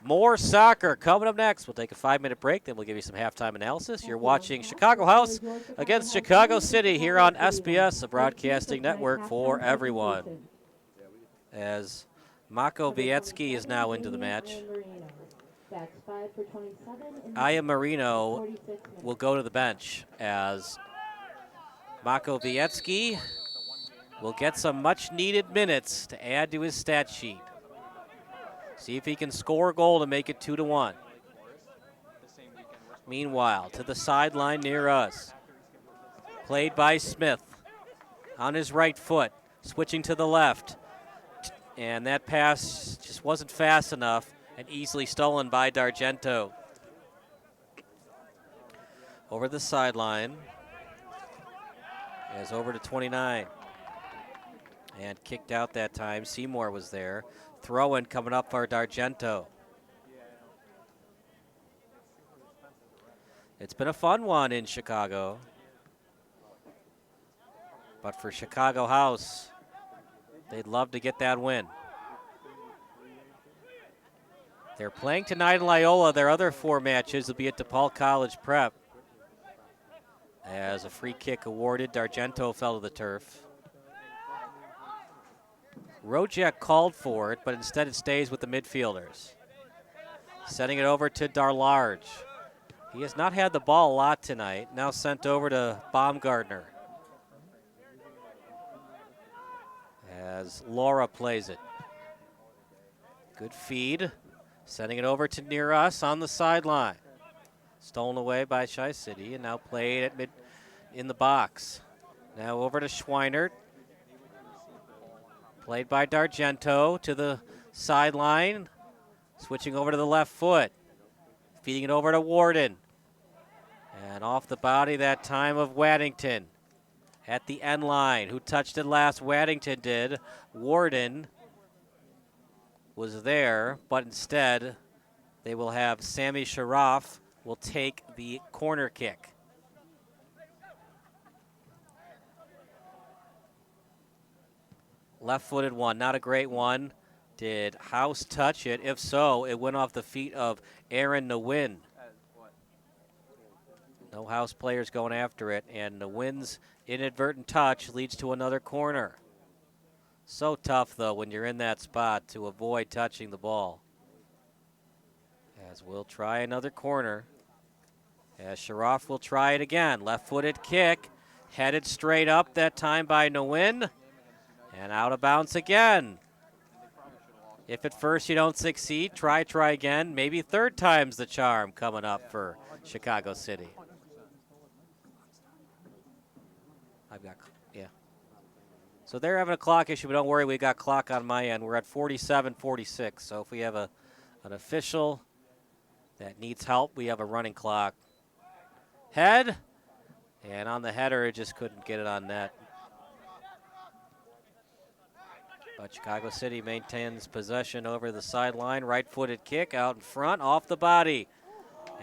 More soccer coming up next. We'll take a 5-minute break, then we'll give you some halftime analysis. You're watching Chicago House against Chicago City here on SBS, a broadcasting network for everyone. As Mako Vietsky is now into the match. Aya Marino will go to the bench, as Mako Vietsky will get some much-needed minutes to add to his stat sheet. See if he can score a goal to make it 2-1. Meanwhile, to the sideline near us. Played by Smith on his right foot, switching to the left. And that pass just wasn't fast enough and easily stolen by D'Argento. Over the sideline. As over to 29. And kicked out that time. Seymour was there. Throw-in coming up for D'Argento. It's been a fun one in Chicago. But for Chicago House, they'd love to get that win. They're playing tonight in Loyola. Their other 4 matches will be at DePaul College Prep. As a free kick awarded, D'Argento fell to the turf. Rojek called for it, but instead it stays with the midfielders. Sending it over to Darlarge. He has not had the ball a lot tonight. Now sent over to Baumgartner. As Laura plays it. Good feed. Sending it over to near us on the sideline. Stolen away by Chi City and now played at mid in the box. Now over to Schweinert. Played by D'Argento to the sideline. Switching over to the left foot. Feeding it over to Warden. And off the body that time of Waddington. At the end line. Who touched it last? Waddington did. Warden was there, but instead they will have Sammy Sharaf will take the corner kick. Left-footed one, not a great one. Did House touch it? If so, it went off the feet of Aaron Nguyen. No House players going after it, and Nguyen's inadvertent touch leads to another corner. So tough, though, when you're in that spot to avoid touching the ball. As we'll try another corner. As Sharaf will try it again. Left-footed kick, headed straight up that time by Nguyen, and out of bounds again. If at first you don't succeed, try again. Maybe third time's the charm coming up for Chicago City. Yeah. So they're having a clock issue, but don't worry, we got clock on my end. We're at 47-46. So if we have an official that needs help, we have a running clock. Head, and on the header, it just couldn't get it on net. But Chicago City maintains possession over the sideline. Right-footed kick out in front, off the body,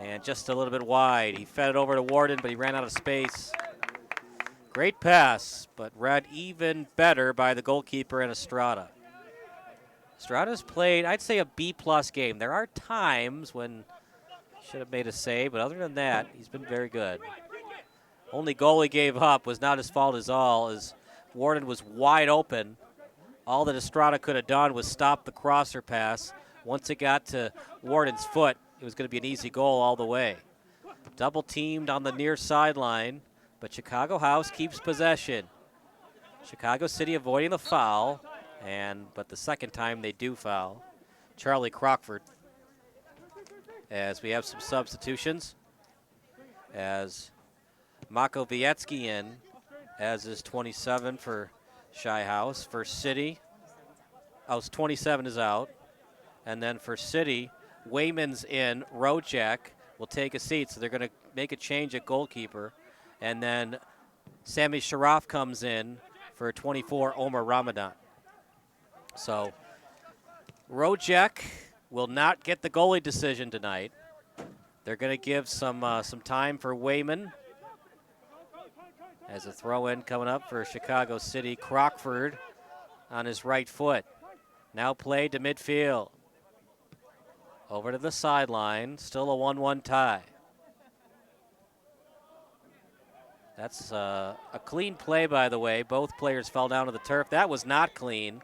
and just a little bit wide. He fed it over to Warden, but he ran out of space. Great pass, but read even better by the goalkeeper and Estrada. Estrada's played, I'd say, a B-plus game. There are times when he should have made a save, but other than that, he's been very good. Only goal he gave up was not his fault at all, as Warden was wide open. All that Estrada could have done was stop the crosser pass. Once it got to Warden's foot, it was going to be an easy goal all the way. Double teamed on the near sideline, but Chicago House keeps possession. Chicago City avoiding the foul, but the second time they do foul. Charlie Crockford, as we have some substitutions, as Makowiecki in, as is 27 for Shy House. For City, 27 is out. And then for City, Wayman's in. Rojak will take a seat, so they're going to make a change at goalkeeper. And then Sammy Sharaf comes in for 24, Omar Ramadan. So Rojak will not get the goalie decision tonight. They're going to give some time for Wayman. As a throw-in coming up for Chicago City. Crockford on his right foot. Now played to midfield. Over to the sideline. Still a 1-1 tie. That's a clean play, by the way. Both players fell down to the turf. That was not clean,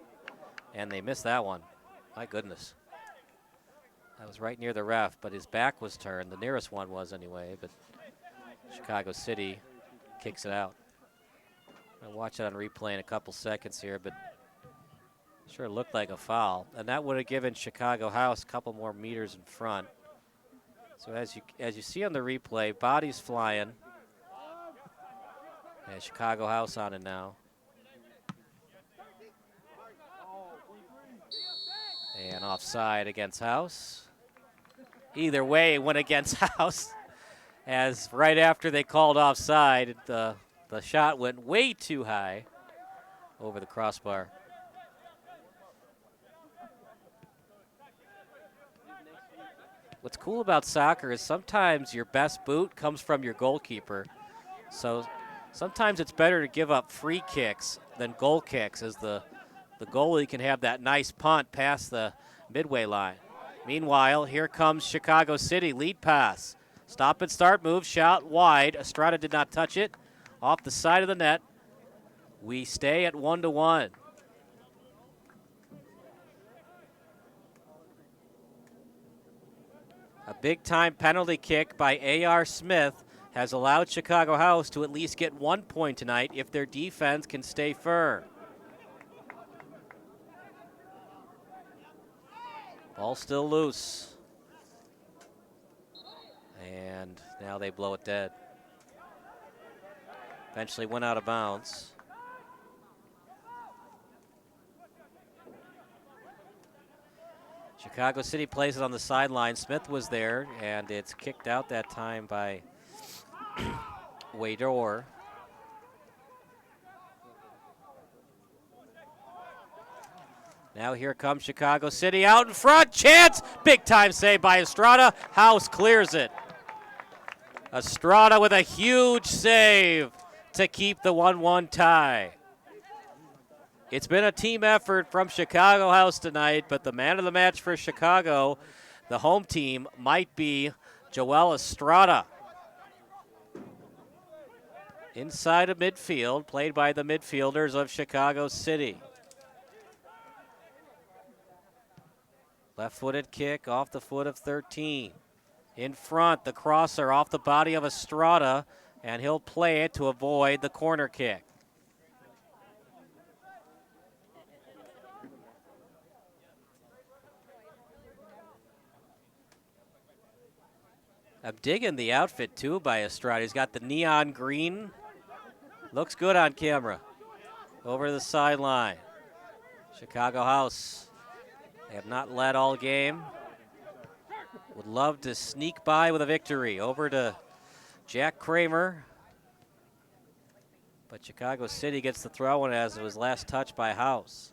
and they missed that one. My goodness. That was right near the ref, but his back was turned. The nearest one was anyway, but Chicago City kicks it out. I'll watch it on replay in a couple seconds here, but sure looked like a foul. And that would have given Chicago House a couple more meters in front. So as you see on the replay, bodies flying. And Chicago House on it now. And offside against House. Either way, it went against House. As right after they called offside, the shot went way too high over the crossbar. What's cool about soccer is sometimes your best boot comes from your goalkeeper. So sometimes it's better to give up free kicks than goal kicks, as the goalie can have that nice punt past the midway line. Meanwhile, here comes Chicago City, lead pass. Stop and start move, shot wide. Estrada did not touch it. Off the side of the net. We stay at 1-1. A big-time penalty kick by A.R. Smith has allowed Chicago House to at least get 1 point tonight if their defense can stay firm. Ball still loose. And now they blow it dead. Eventually went out of bounds. Chicago City plays it on the sideline. Smith was there, and it's kicked out that time by Wador. Now here comes Chicago City out in front. Chance! Big time save by Estrada. House clears it. Estrada with a huge save to keep the 1-1 tie. It's been a team effort from Chicago House tonight, but the man of the match for Chicago, the home team, might be Joel Estrada. Inside of midfield, played by the midfielders of Chicago City. Left-footed kick off the foot of 13. In front, the crosser off the body of Estrada, and he'll play it to avoid the corner kick. I'm digging the outfit, too, by Estrada. He's got the neon green. Looks good on camera. Over to the sideline. Chicago House. They have not led all game. Would love to sneak by with a victory. Over to Jack Kramer. But Chicago City gets the throw-in as it was last touched by House.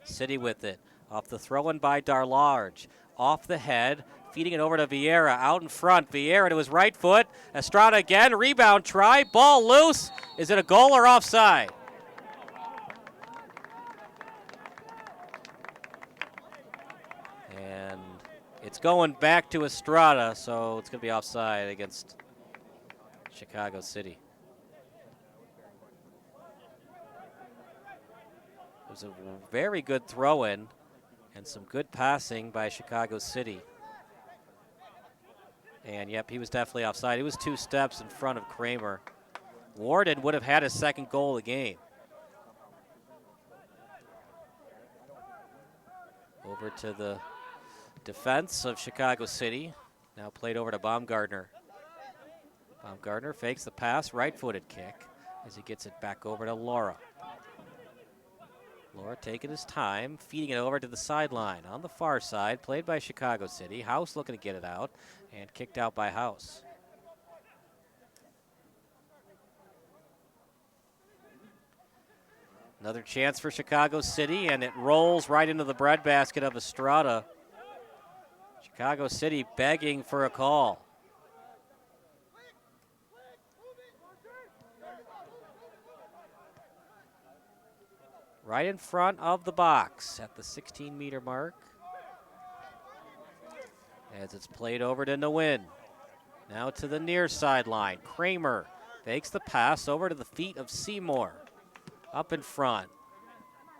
City with it. Off the throw-in by Darlarge. Off the head. Feeding it over to Vieira. Out in front. Vieira to his right foot. Estrada again. Rebound try. Ball loose. Is it a goal or offside? And it's going back to Estrada, so it's going to be offside against Chicago City. It was a very good throw-in and some good passing by Chicago City. And, yep, he was definitely offside. He was 2 steps in front of Kramer. Warden would have had his second goal of the game. Over to the defense of Chicago City. Now played over to Baumgartner. Baumgartner fakes the pass, right-footed kick as he gets it back over to Laura. Laura taking his time, feeding it over to the sideline. On the far side, played by Chicago City. House looking to get it out, and kicked out by House. Another chance for Chicago City, and it rolls right into the breadbasket of Estrada. Chicago City begging for a call. Right in front of the box at the 16-meter mark. As it's played over to Nguyen. Now to the near sideline. Kramer fakes the pass over to the feet of Seymour. Up in front.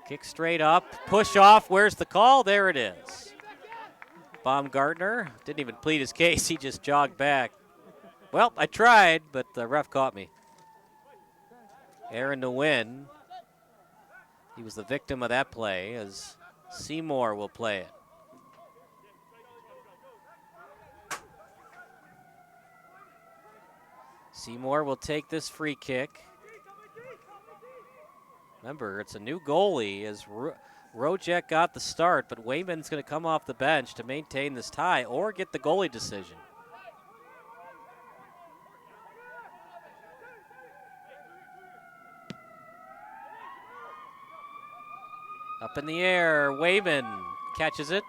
Kick straight up. Push off. Where's the call? There it is. Baumgartner didn't even plead his case. He just jogged back. Well, I tried, but the ref caught me. Aaron Nguyen. He was the victim of that play as Seymour will play it. Seymour will take this free kick. Remember, it's a new goalie as Rojek got the start, but Wayman's going to come off the bench to maintain this tie or get the goalie decision. Up in the air, Wayman catches it.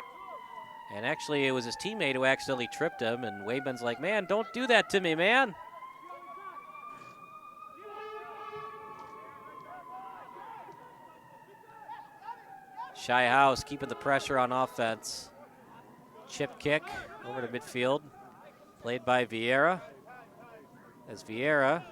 And actually, it was his teammate who accidentally tripped him, and Wayman's like, man, don't do that to me, man. Shy House keeping the pressure on offense. Chip kick over to midfield, played by Vieira. As Vieira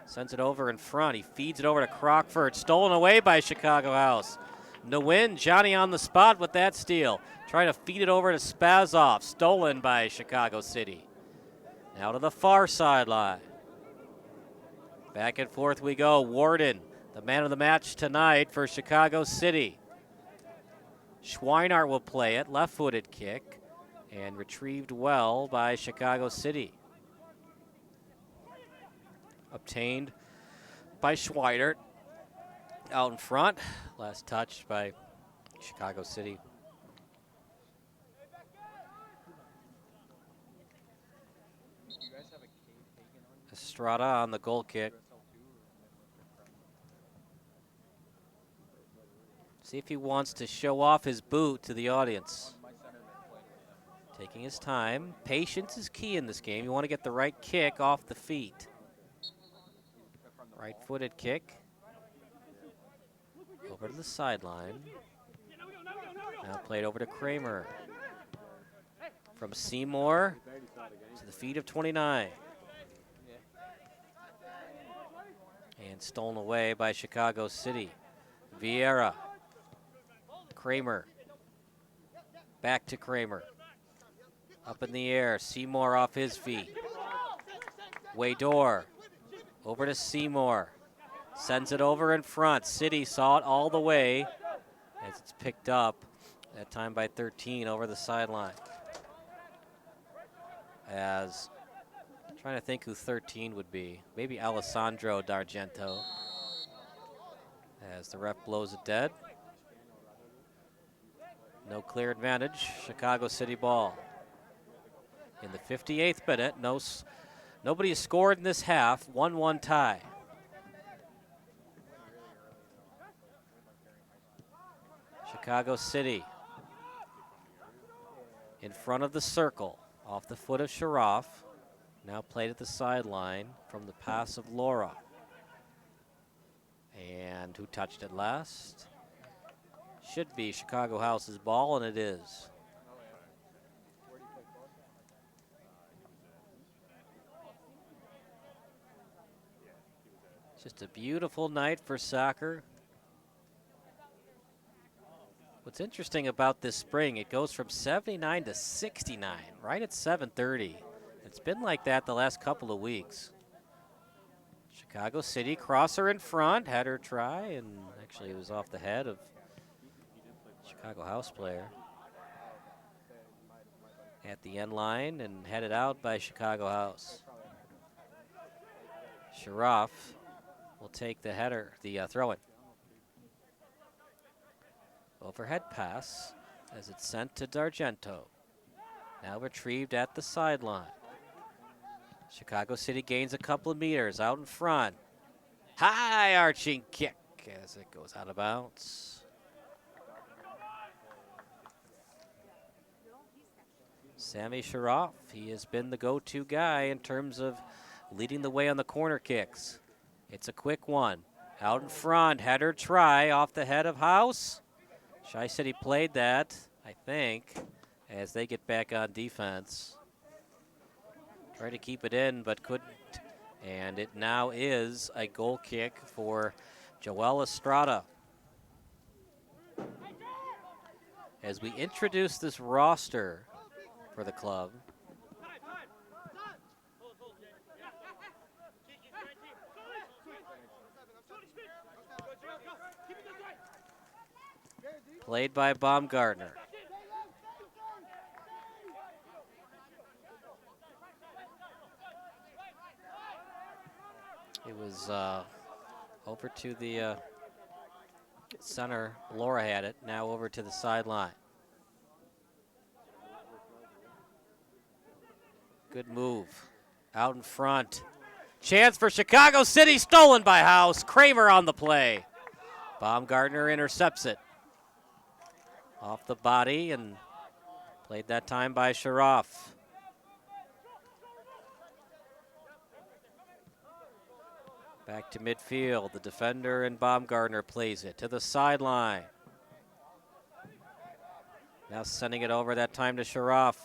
sends it over in front, he feeds it over to Crockford. Stolen away by Chicago House. Nguyen, Johnny on the spot with that steal. Trying to feed it over to Spazov. Stolen by Chicago City. Now to the far sideline. Back and forth we go. Warden, the man of the match tonight for Chicago City. Schweinart will play it. Left-footed kick. And retrieved well by Chicago City. Obtained by Schweinart. Out in front. Last touch by Chicago City. Estrada on the goal kick. See if he wants to show off his boot to the audience. Taking his time. Patience is key in this game. You want to get the right kick off the feet. Right-footed kick. Over to the sideline. Now played over to Kramer. From Seymour to the feet of 29. And stolen away by Chicago City. Vieira. Kramer. Back to Kramer. Up in the air. Seymour off his feet. Waydor. Over to Seymour. Sends it over in front. City saw it all the way as it's picked up. That time by 13 over the sideline. As trying to think who 13 would be. Maybe Alessandro D'Argento. As the ref blows it dead. No clear advantage. Chicago City ball. In the 58th minute, nobody has scored in this half. 1-1 tie. Chicago City in front of the circle. Off the foot of Sharaf. Now played at the sideline from the pass of Laura. And who touched it last? Should be Chicago House's ball, and it is. Just a beautiful night for soccer. What's interesting about this spring, it goes from 79 to 69, right at 7:30. It's been like that the last couple of weeks. Chicago City, crosser in front, had her try, and actually it was off the head of Chicago House player. At the end line and headed out by Chicago House. Sharaf will take the header, the throw-in. Overhead pass as it's sent to D'Argento. Now retrieved at the sideline. Chicago City gains a couple of meters out in front. High arching kick as it goes out of bounds. Sammy Sharaf, he has been the go-to guy in terms of leading the way on the corner kicks. It's a quick one. Out in front, header try off the head of House. Chi City played that, I think, as they get back on defense. Tried to keep it in, but couldn't. And it now is a goal kick for Joel Estrada. As we introduce this roster for the club, played by Baumgartner. It was over to the center. Laura had it. Now over to the sideline. Good move. Out in front. Chance for Chicago City. Stolen by House. Kramer on the play. Baumgartner intercepts it. Off the body and played that time by Sharaf. Back to midfield. The defender and Baumgartner plays it to the sideline. Now sending it over that time to Sharaf.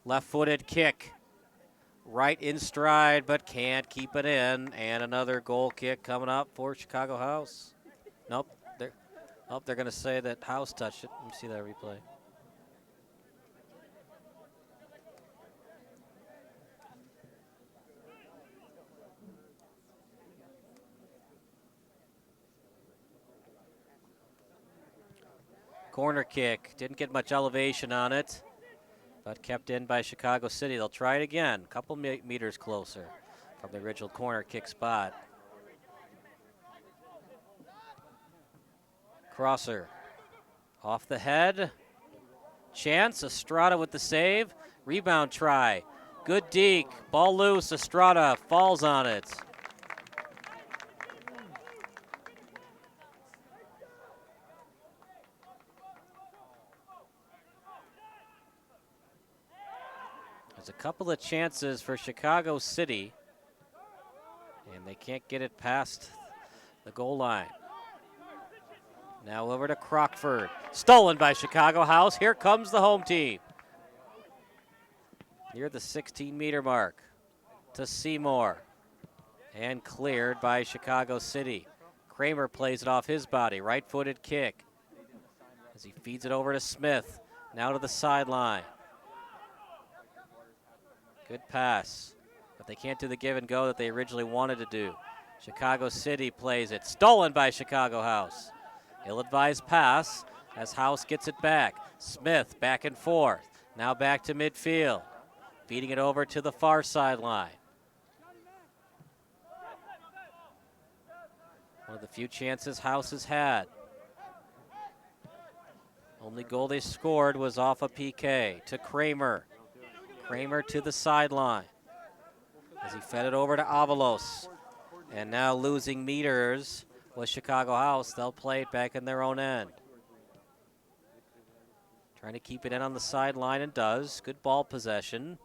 Left-footed kick. Right in stride, but can't keep it in. And another goal kick coming up for Chicago House. Nope. They're going to say that House touched it. Let me see that replay. Corner kick. Didn't get much elevation on it, but kept in by Chicago City. They'll try it again. A couple meters closer from the original corner kick spot. Crosser. Off the head. Chance. Estrada with the save. Rebound try. Good deke. Ball loose. Estrada falls on it. There's a couple of chances for Chicago City, and they can't get it past the goal line. Now over to Crockford. Stolen by Chicago House. Here comes the home team. Near the 16-meter mark to Seymour. And cleared by Chicago City. Kramer plays it off his body. Right-footed kick as he feeds it over to Smith. Now to the sideline. Good pass, but they can't do the give and go that they originally wanted to do. Chicago City plays it. Stolen by Chicago House. Ill-advised pass as House gets it back. Smith back and forth. Now back to midfield. Feeding it over to the far sideline. One of the few chances House has had. Only goal they scored was off a PK to Kramer. Kramer to the sideline as he fed it over to Avalos. And now losing meters with Chicago House. They'll play it back in their own end. Trying to keep it in on the sideline and does. Good ball possession.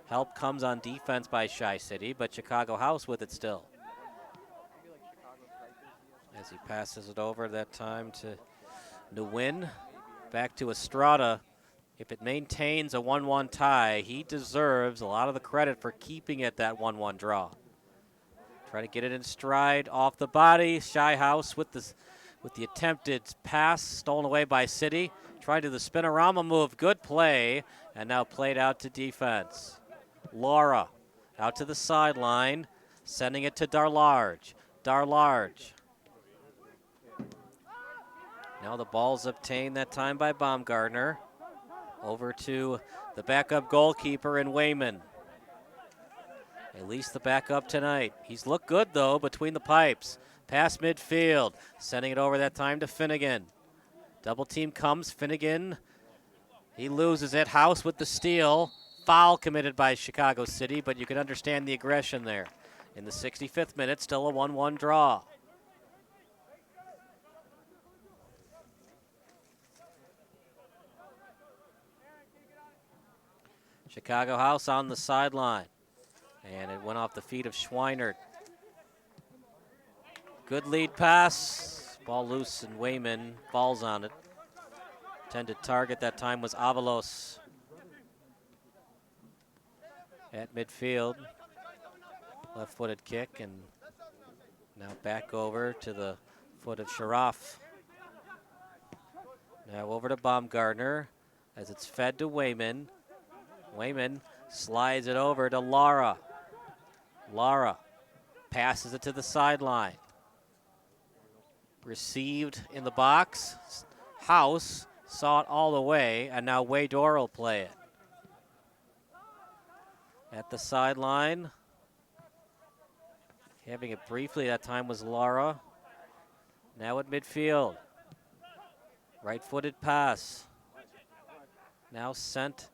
Help comes on defense by Chi City, but Chicago House with it still. As he passes it over that time to Nguyen. Back to Estrada. If it maintains a 1-1 tie, he deserves a lot of the credit for keeping it that 1-1 draw. Try to get it in stride off the body. Shy House with the attempted pass stolen away by City. Trying to do the spinorama move. Good play. And now played out to defense. Laura out to the sideline. Sending it to Darlarge. Darlarge. Now the ball's obtained that time by Baumgartner. Over to the backup goalkeeper in Wayman. At least the backup tonight. He's looked good, though, between the pipes. Past midfield. Sending it over that time to Finnegan. Double team comes. Finnegan. He loses it. House with the steal. Foul committed by Chicago City, but you can understand the aggression there. In the 65th minute, still a 1-1 draw. Chicago House on the sideline. And it went off the feet of Schweinert. Good lead pass. Ball loose and Wayman falls on it. Intended target that time was Avalos. At midfield. Left-footed kick and now back over to the foot of Sharaf. Now over to Baumgartner as it's fed to Wayman. Wayman slides it over to Lara. Lara passes it to the sideline. Received in the box. House saw it all the way, and now Waydor will play it. At the sideline. Having it briefly, that time was Lara. Now at midfield. Right-footed pass. Now sent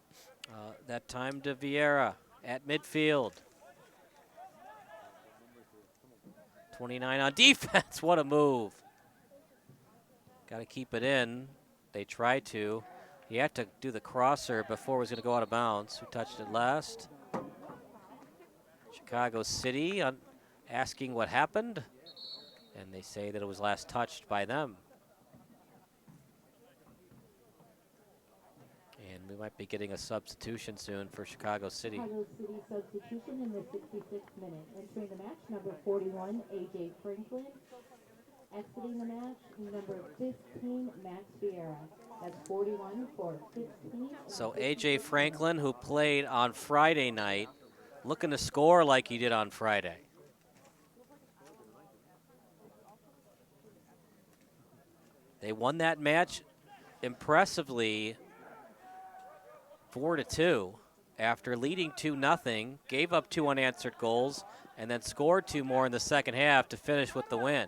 that time to Vieira at midfield. 29 on defense. What a move. Got to keep it in. They tried to. He had to do the crosser before it was going to go out of bounds. Who touched it last? Chicago City asking what happened. And they say that it was last touched by them. And we might be getting a substitution soon for Chicago City. Chicago City substitution in the 66th minute. Entering the match, number 41, A.J. Franklin. Exiting the match, number 15, Max Vieira. That's 41 for 15. So A.J. Franklin, who played on Friday night, looking to score like he did on Friday. They won that match impressively 4-2 after leading 2-0, gave up 2 unanswered goals, and then scored 2 more in the second half to finish with the win.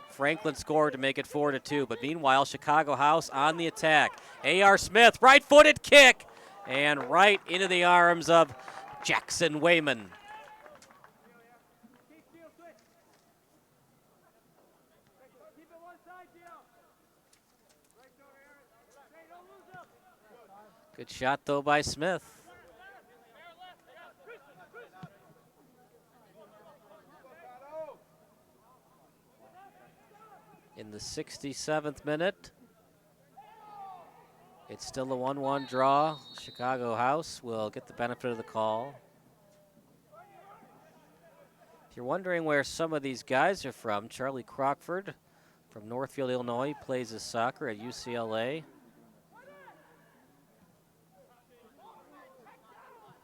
Franklin scored to make it 4-2, but meanwhile, Chicago House on the attack. A.R. Smith, right-footed kick, and right into the arms of Jackson Wayman. Good shot, though, by Smith. In the 67th minute, it's still a 1-1 draw. Chicago House will get the benefit of the call. If you're wondering where some of these guys are from, Charlie Crockford from Northfield, Illinois, plays his soccer at UCLA.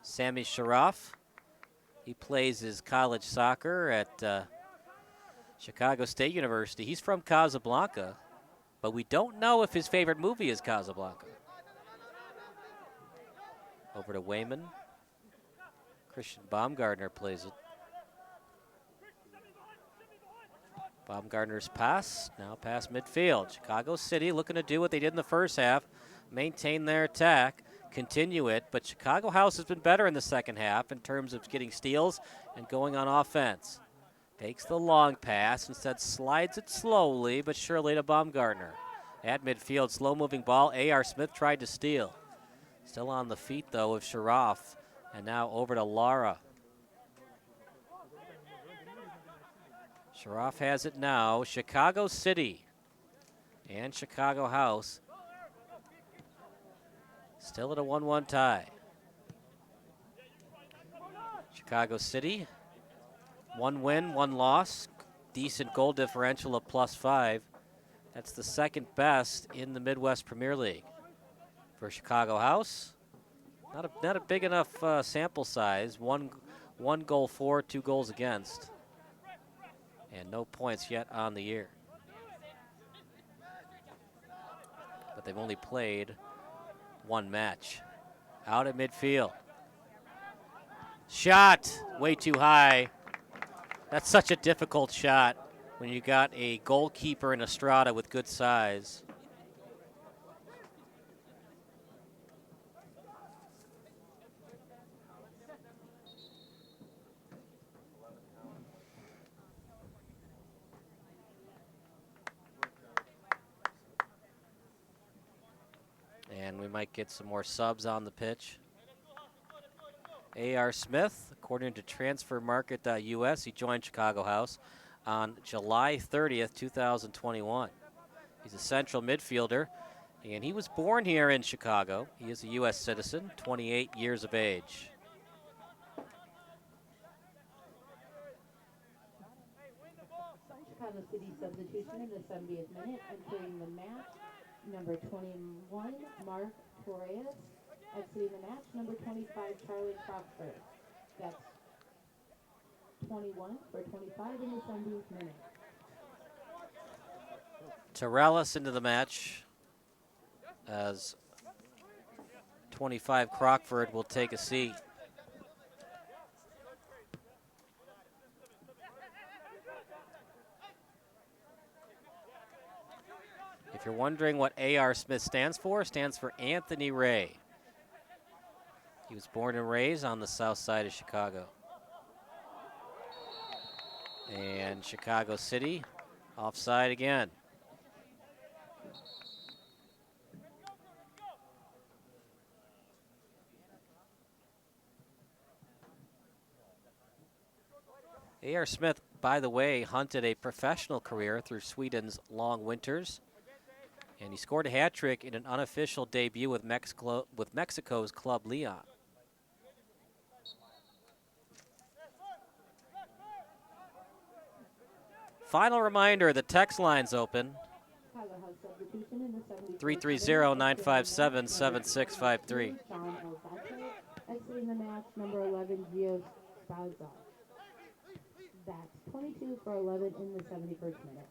Sammy Sharaf, he plays his college soccer at Chicago State University. He's from Casablanca, but we don't know if his favorite movie is Casablanca. Over to Wayman. Christian Baumgartner plays it. Baumgartner's pass, now past midfield. Chicago City looking to do what they did in the first half, maintain their attack, continue it, but Chicago House has been better in the second half in terms of getting steals and going on offense. Takes the long pass, instead slides it slowly but surely to Baumgartner. At midfield, slow-moving ball, A.R. Smith tried to steal. Still on the feet, though, of Sharaf, and now over to Lara. Sharaf has it now. Chicago City and Chicago House still at a 1-1 tie. Chicago City, 1 win, 1 loss. Decent goal differential of +5. That's the second best in the Midwest Premier League. For Chicago House, not a big enough sample size. One goal for, 2 goals against. And no points yet on the year. But they've only played 1 match. Out at midfield. Shot way too high. That's such a difficult shot when you got a goalkeeper in Estrada with good size. And we might get some more subs on the pitch. A.R. Smith, according to transfermarket.us, he joined Chicago House on July 30th, 2021. He's a central midfielder, and he was born here in Chicago. He is a U.S. citizen, 28 years of age. Chicago City substitution in the 70th minute, entering the match, number 21, Mark Torres. Exiting the match, number 25, Charlie Crockford. That's 21 for 25 in the 70th minute. Torellis into the match as 25 Crockford will take a seat. If you're wondering what A.R. Smith stands for Anthony Ray. He was born and raised on the south side of Chicago. And Chicago City offside again. A.R. Smith, by the way, hunted a professional career through Sweden's long winters. And he scored a hat trick in an unofficial debut with Mexico's club Leon. Final reminder, the text line's open. 330-957-7653. Exiting the match, number 11, Gio Spazza. That's 22 for 11 in the 71st minute.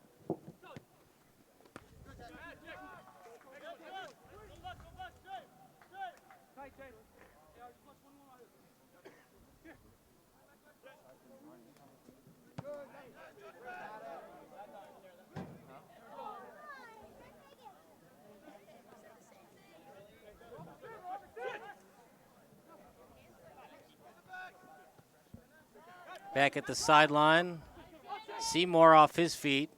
Back at the sideline, Seymour off his feet.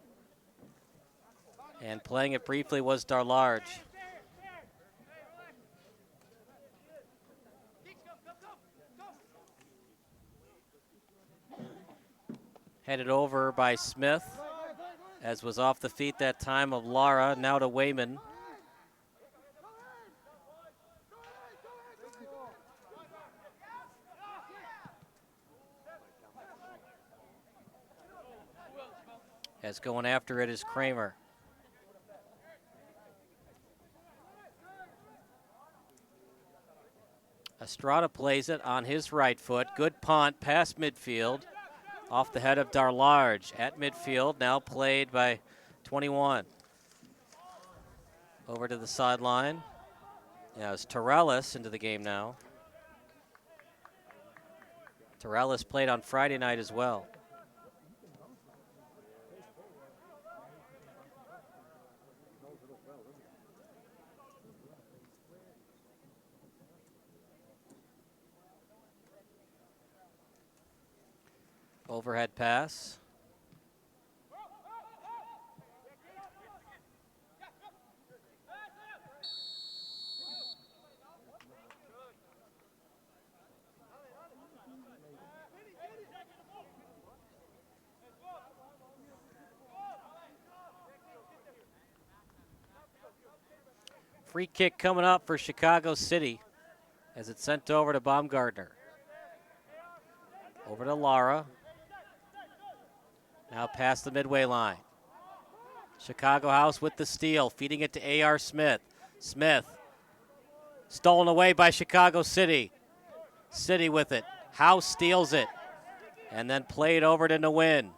And playing it briefly was Darlarge. Headed over by Smith as was off the feet that time of Lara, now to Wayman. As going after it is Kramer. Estrada plays it on his right foot. Good punt past midfield. Off the head of Darlarge at midfield. Now played by 21. Over to the sideline. Now it's Torellis into the game now. Torellis played on Friday night as well. Overhead pass. Free kick coming up for Chicago City as it's sent over to Baumgartner. Over to Lara. Now past the midway line. Chicago House with the steal, feeding it to A.R. Smith. Smith, stolen away by Chicago City. City with it. House steals it. And then played over to Nguyen.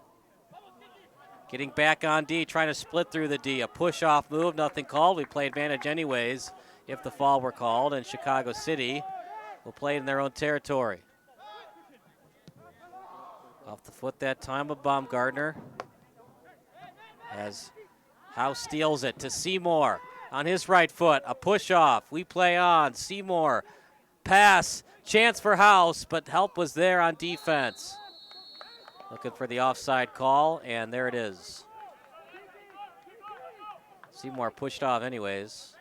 Getting back on D, trying to split through the D. A push-off move, nothing called. We play advantage anyways if the fall were called, and Chicago City will play in their own territory. Off the foot that time of Baumgartner. As House steals it to Seymour on his right foot. A push-off. We play on. Seymour. Pass. Chance for House, but help was there on defense. Looking for the offside call, and there it is. Seymour pushed off anyways.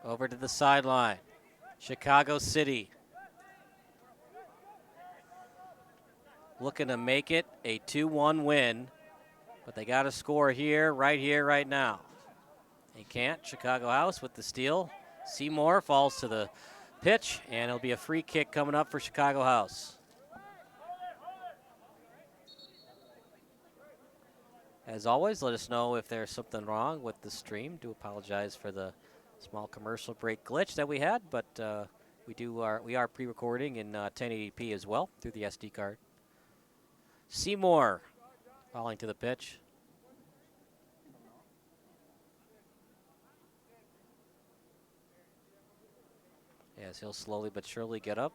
Over to the sideline. Chicago City looking to make it a 2-1 win, but they got to score here, right now. They can't. Chicago House with the steal. Seymour falls to the pitch, and it'll be a free kick coming up for Chicago House. As always, let us know if there's something wrong with the stream. Do apologize for the small commercial break glitch that we had, but we are pre-recording in 1080p as well through the SD card. Seymour falling to the pitch. As he'll slowly but surely get up.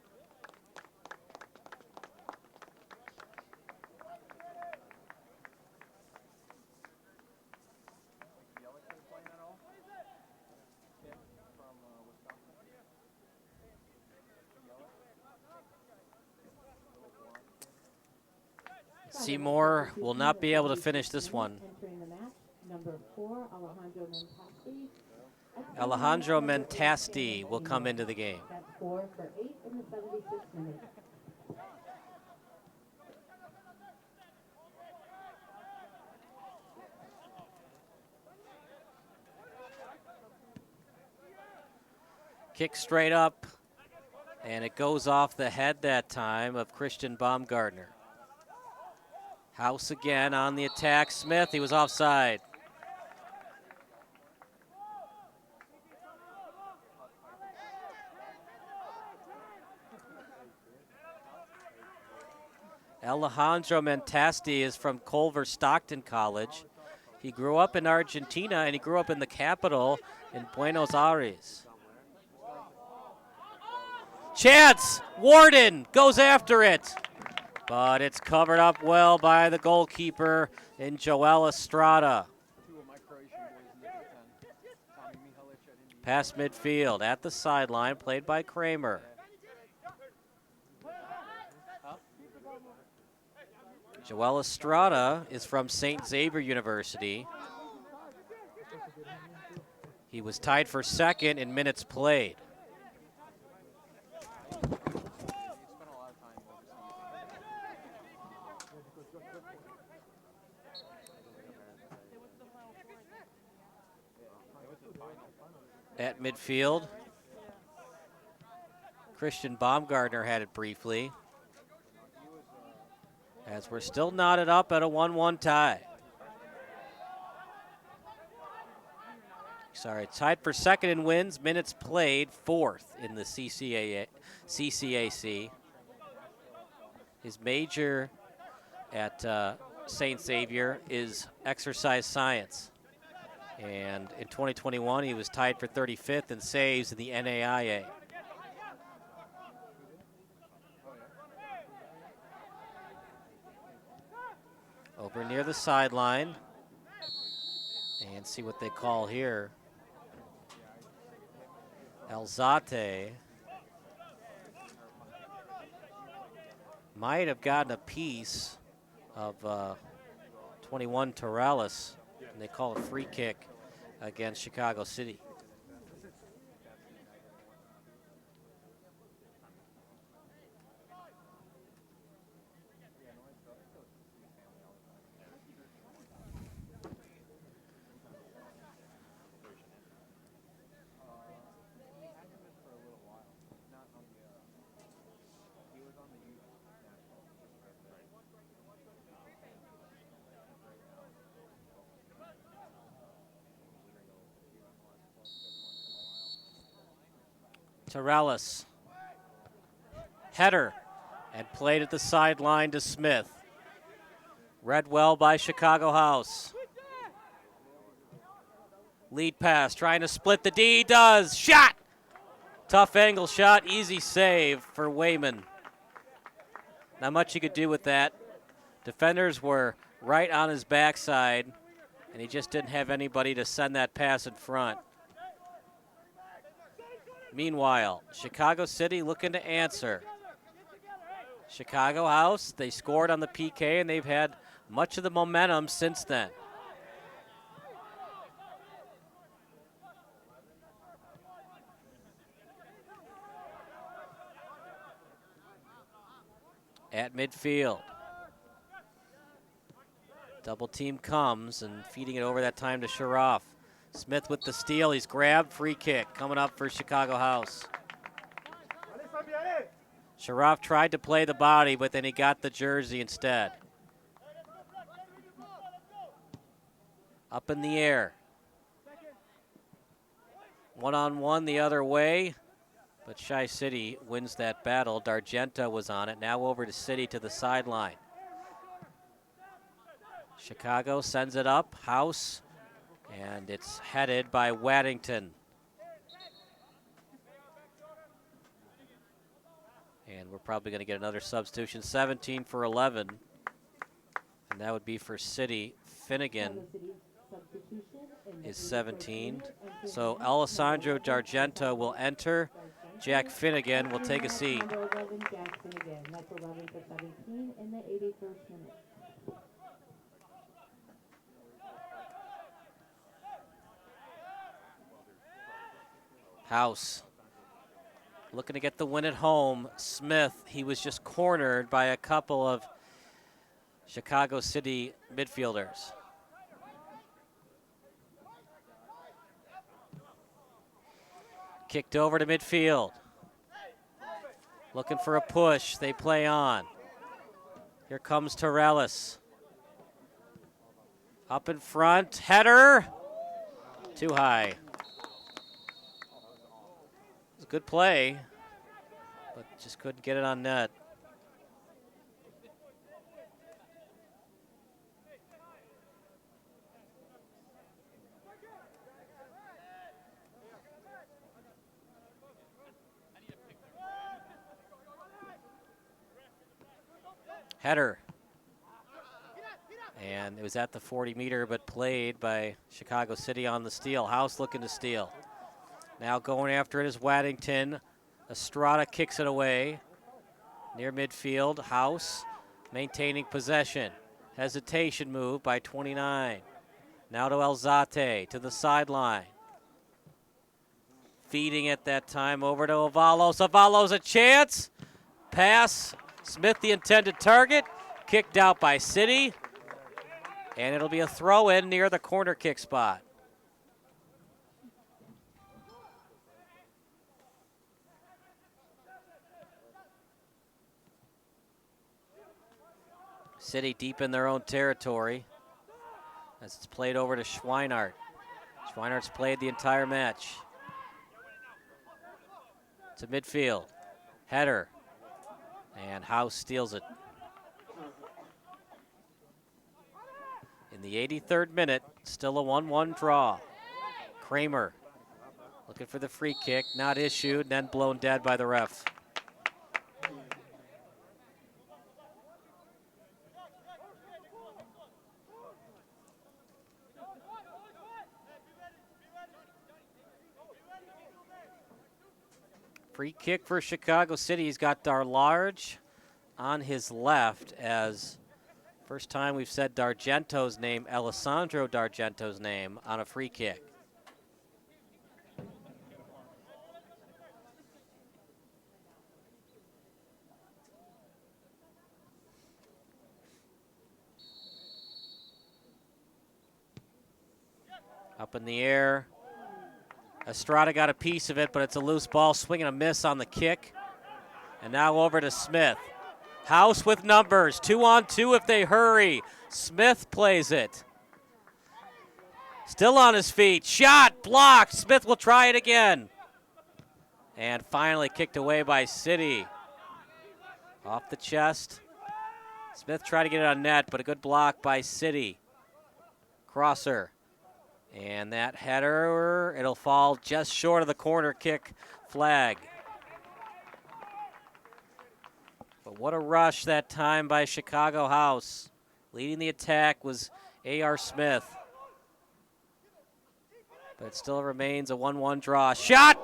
Seymour will not be able to finish this one. Entering the match, number 4, Alejandro Mentasti will come into the game. That's 4 for 8 in the 76th minute. Kick straight up, and it goes off the head that time of Christian Baumgartner. House again on the attack. Smith, he was offside. Alejandro Mentasti is from Culver Stockton College. He grew up in Argentina, and he grew up in the capital in Buenos Aires. Chance! Warden goes after it. But it's covered up well by the goalkeeper in Joel Estrada. Past midfield at the sideline, played by Kramer. Joel Estrada is from St. Xavier University. He was tied for second in minutes played. At midfield, Christian Baumgartner had it briefly, as we're still knotted up at a 1-1 tie. Sorry, tied for second in wins, minutes played, fourth in the CCAC. His major at St. Xavier is exercise science. And in 2021, he was tied for 35th in saves in the NAIA. Over near the sideline. And see what they call here. Alzate might have gotten a piece of 21 Torales, and they call a free kick against Chicago City. Torales, header, and played at the sideline to Smith. Read well by Chicago House. Lead pass, trying to split the D, does. Shot! Tough angle shot, easy save for Wayman. Not much you could do with that. Defenders were right on his backside, and he just didn't have anybody to send that pass in front. Meanwhile, Chicago City looking to answer. Chicago House, they scored on the PK, and they've had much of the momentum since then. At midfield. Double team comes and feeding it over that time to Sharaf. Smith with the steal, he's grabbed, free kick coming up for Chicago House. Sharaf tried to play the body, but then he got the jersey instead. Up in the air. One-on-one the other way, but Chi City wins that battle. D'Argento was on it, now over to City to the sideline. Chicago sends it up, House, and it's headed by Waddington. And we're probably going to get another substitution, 17 for 11. And that would be for City. Finnegan is 17. So Alessandro D'Argento will enter. Jack Finnegan will take a seat. Number 11, Jack Finnegan. That's 11 for 17 in the 81st minute. House looking to get the win at home. Smith, he was just cornered by a couple of Chicago City midfielders. Kicked over to midfield. Looking for a push. They play on. Here comes Torales. Up in front. Header. Too high. It was a good play, but just couldn't get it on net. Header. And it was at the 40-meter, but played by Chicago City on the steal. House looking to steal. Now going after it is Waddington. Estrada kicks it away. Near midfield, House maintaining possession. Hesitation move by 29. Now to Alzate, to the sideline. Feeding at that time over to Avalos. Avalos a chance. Pass. Smith the intended target. Kicked out by City. And it'll be a throw in near the corner kick spot. City deep in their own territory as it's played over to Schweinart. Schweinart's played the entire match. To midfield. Header. And House steals it. In the 83rd minute, still a 1-1 draw. Kramer looking for the free kick, not issued, and then blown dead by the ref. Free kick for Chicago City. He's got Darlarge on his left, as first time we've said D'Argento's name, Alessandro D'Argento's name, on a free kick. Up in the air. Estrada got a piece of it, but it's a loose ball. Swing and a miss on the kick. And now over to Smith. House with numbers. 2-on-2 if they hurry. Smith plays it. Still on his feet. Shot blocked. Smith will try it again. And finally kicked away by City. Off the chest. Smith tried to get it on net, but a good block by City. Crosser. And that header, it'll fall just short of the corner kick flag. But what a rush that time by Chicago House. Leading the attack was A.R. Smith. But it still remains a 1-1 draw. Shot!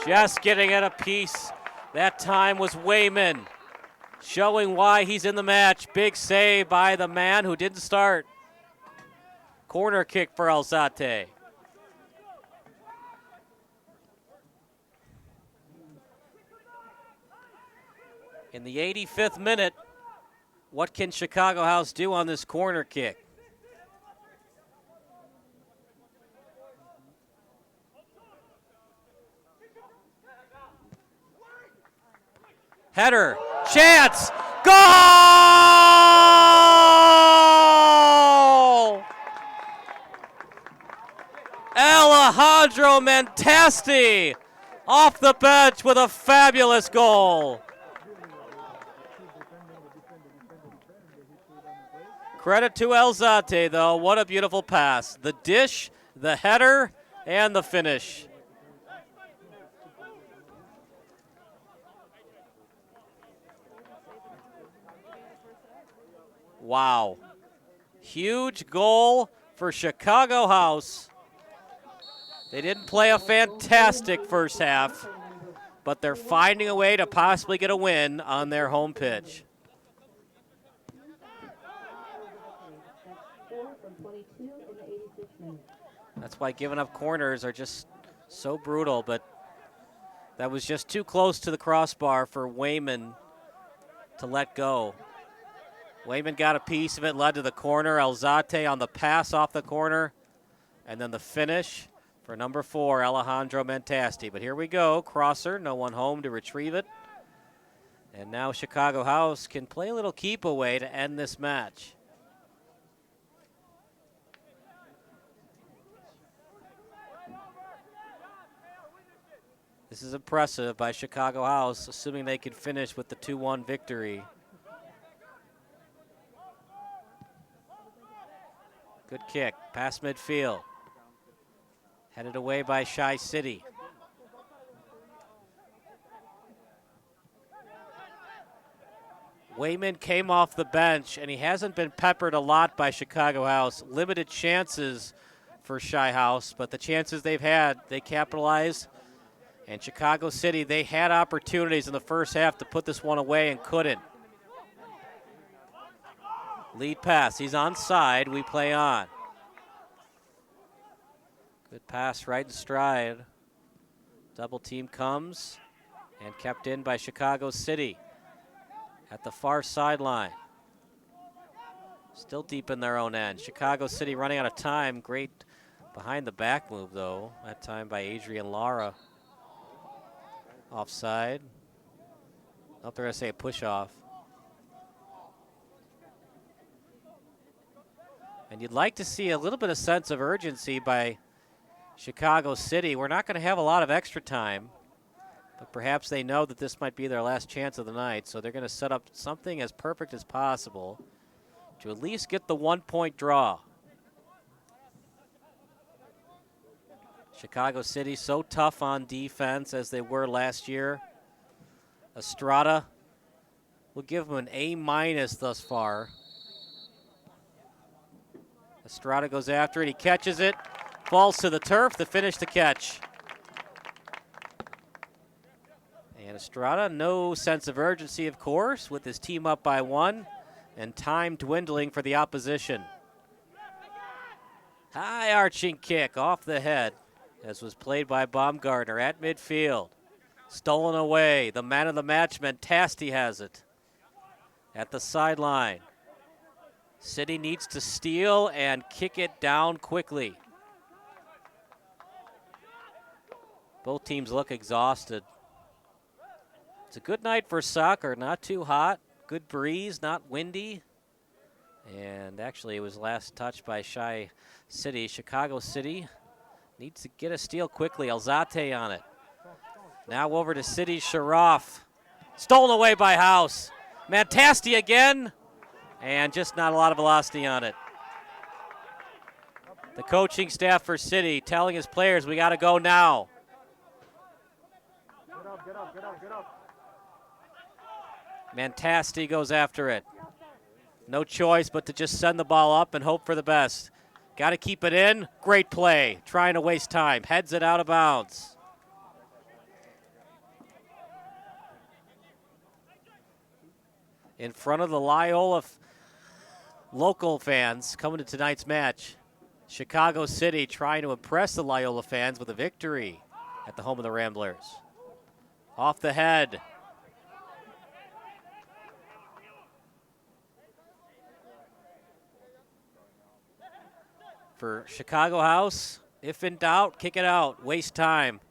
Just getting at a piece. That time was Wayman. Showing why he's in the match. Big save by the man who didn't start. Corner kick for Alzate. In the 85th minute, what can Chicago House do on this corner kick? Header, chance, goal! Alejandro Mentasti off the bench with a fabulous goal. Credit to Alzate, though. What a beautiful pass. The dish, the header, and the finish. Wow. Huge goal for Chicago House. They didn't play a fantastic first half, but they're finding a way to possibly get a win on their home pitch. That's why giving up corners are just so brutal, but that was just too close to the crossbar for Wayman to let go. Wayman got a piece of it, led to the corner. Alzate on the pass off the corner, and then the finish for number 4, Alejandro Mentasti. But here we go, crosser, no one home to retrieve it. And now Chicago House can play a little keep away to end this match. This is impressive by Chicago House, assuming they can finish with the 2-1 victory. Good kick, past midfield. Headed away by Chi City. Wayman came off the bench, and he hasn't been peppered a lot by Chicago House. Limited chances for Chi House, but the chances they've had, they capitalized. And Chicago City, they had opportunities in the first half to put this one away and couldn't. Lead pass. He's onside. We play on. Good pass right in stride. Double team comes and kept in by Chicago City at the far sideline. Still deep in their own end. Chicago City running out of time. Great behind the back move, though. That time by Adrian Lara. Offside. Up there, I say a push off. And you'd like to see a little bit of sense of urgency by Chicago City. We're not going to have a lot of extra time, but perhaps they know that this might be their last chance of the night, so they're going to set up something as perfect as possible to at least get the 1-point draw. Chicago City so tough on defense as they were last year. Estrada will give them an A- thus far. Estrada goes after it. He catches it. Falls to the turf to finish the catch. And Estrada, no sense of urgency, of course, with his team up by 1 and time dwindling for the opposition. High arching kick off the head, as was played by Baumgartner at midfield. Stolen away. The man of the match, Mentasti, has it at the sideline. City needs to steal and kick it down quickly. Both teams look exhausted. It's a good night for soccer. Not too hot. Good breeze, not windy. And actually, it was last touched by City. Chicago City needs to get a steal quickly. Alzate on it. Now over to City. Sharaf. Stolen away by House. Mentasti again. And just not a lot of velocity on it. The coaching staff for City telling his players, we got to go now. Get up. Mentasti goes after it. No choice but to just send the ball up and hope for the best. Got to keep it in. Great play. Trying to waste time. Heads it out of bounds. In front of the Loyola local fans coming to tonight's match. Chicago City trying to impress the Loyola fans with a victory at the home of the Ramblers. Off the head. For Chicago House, if in doubt, kick it out. Waste time.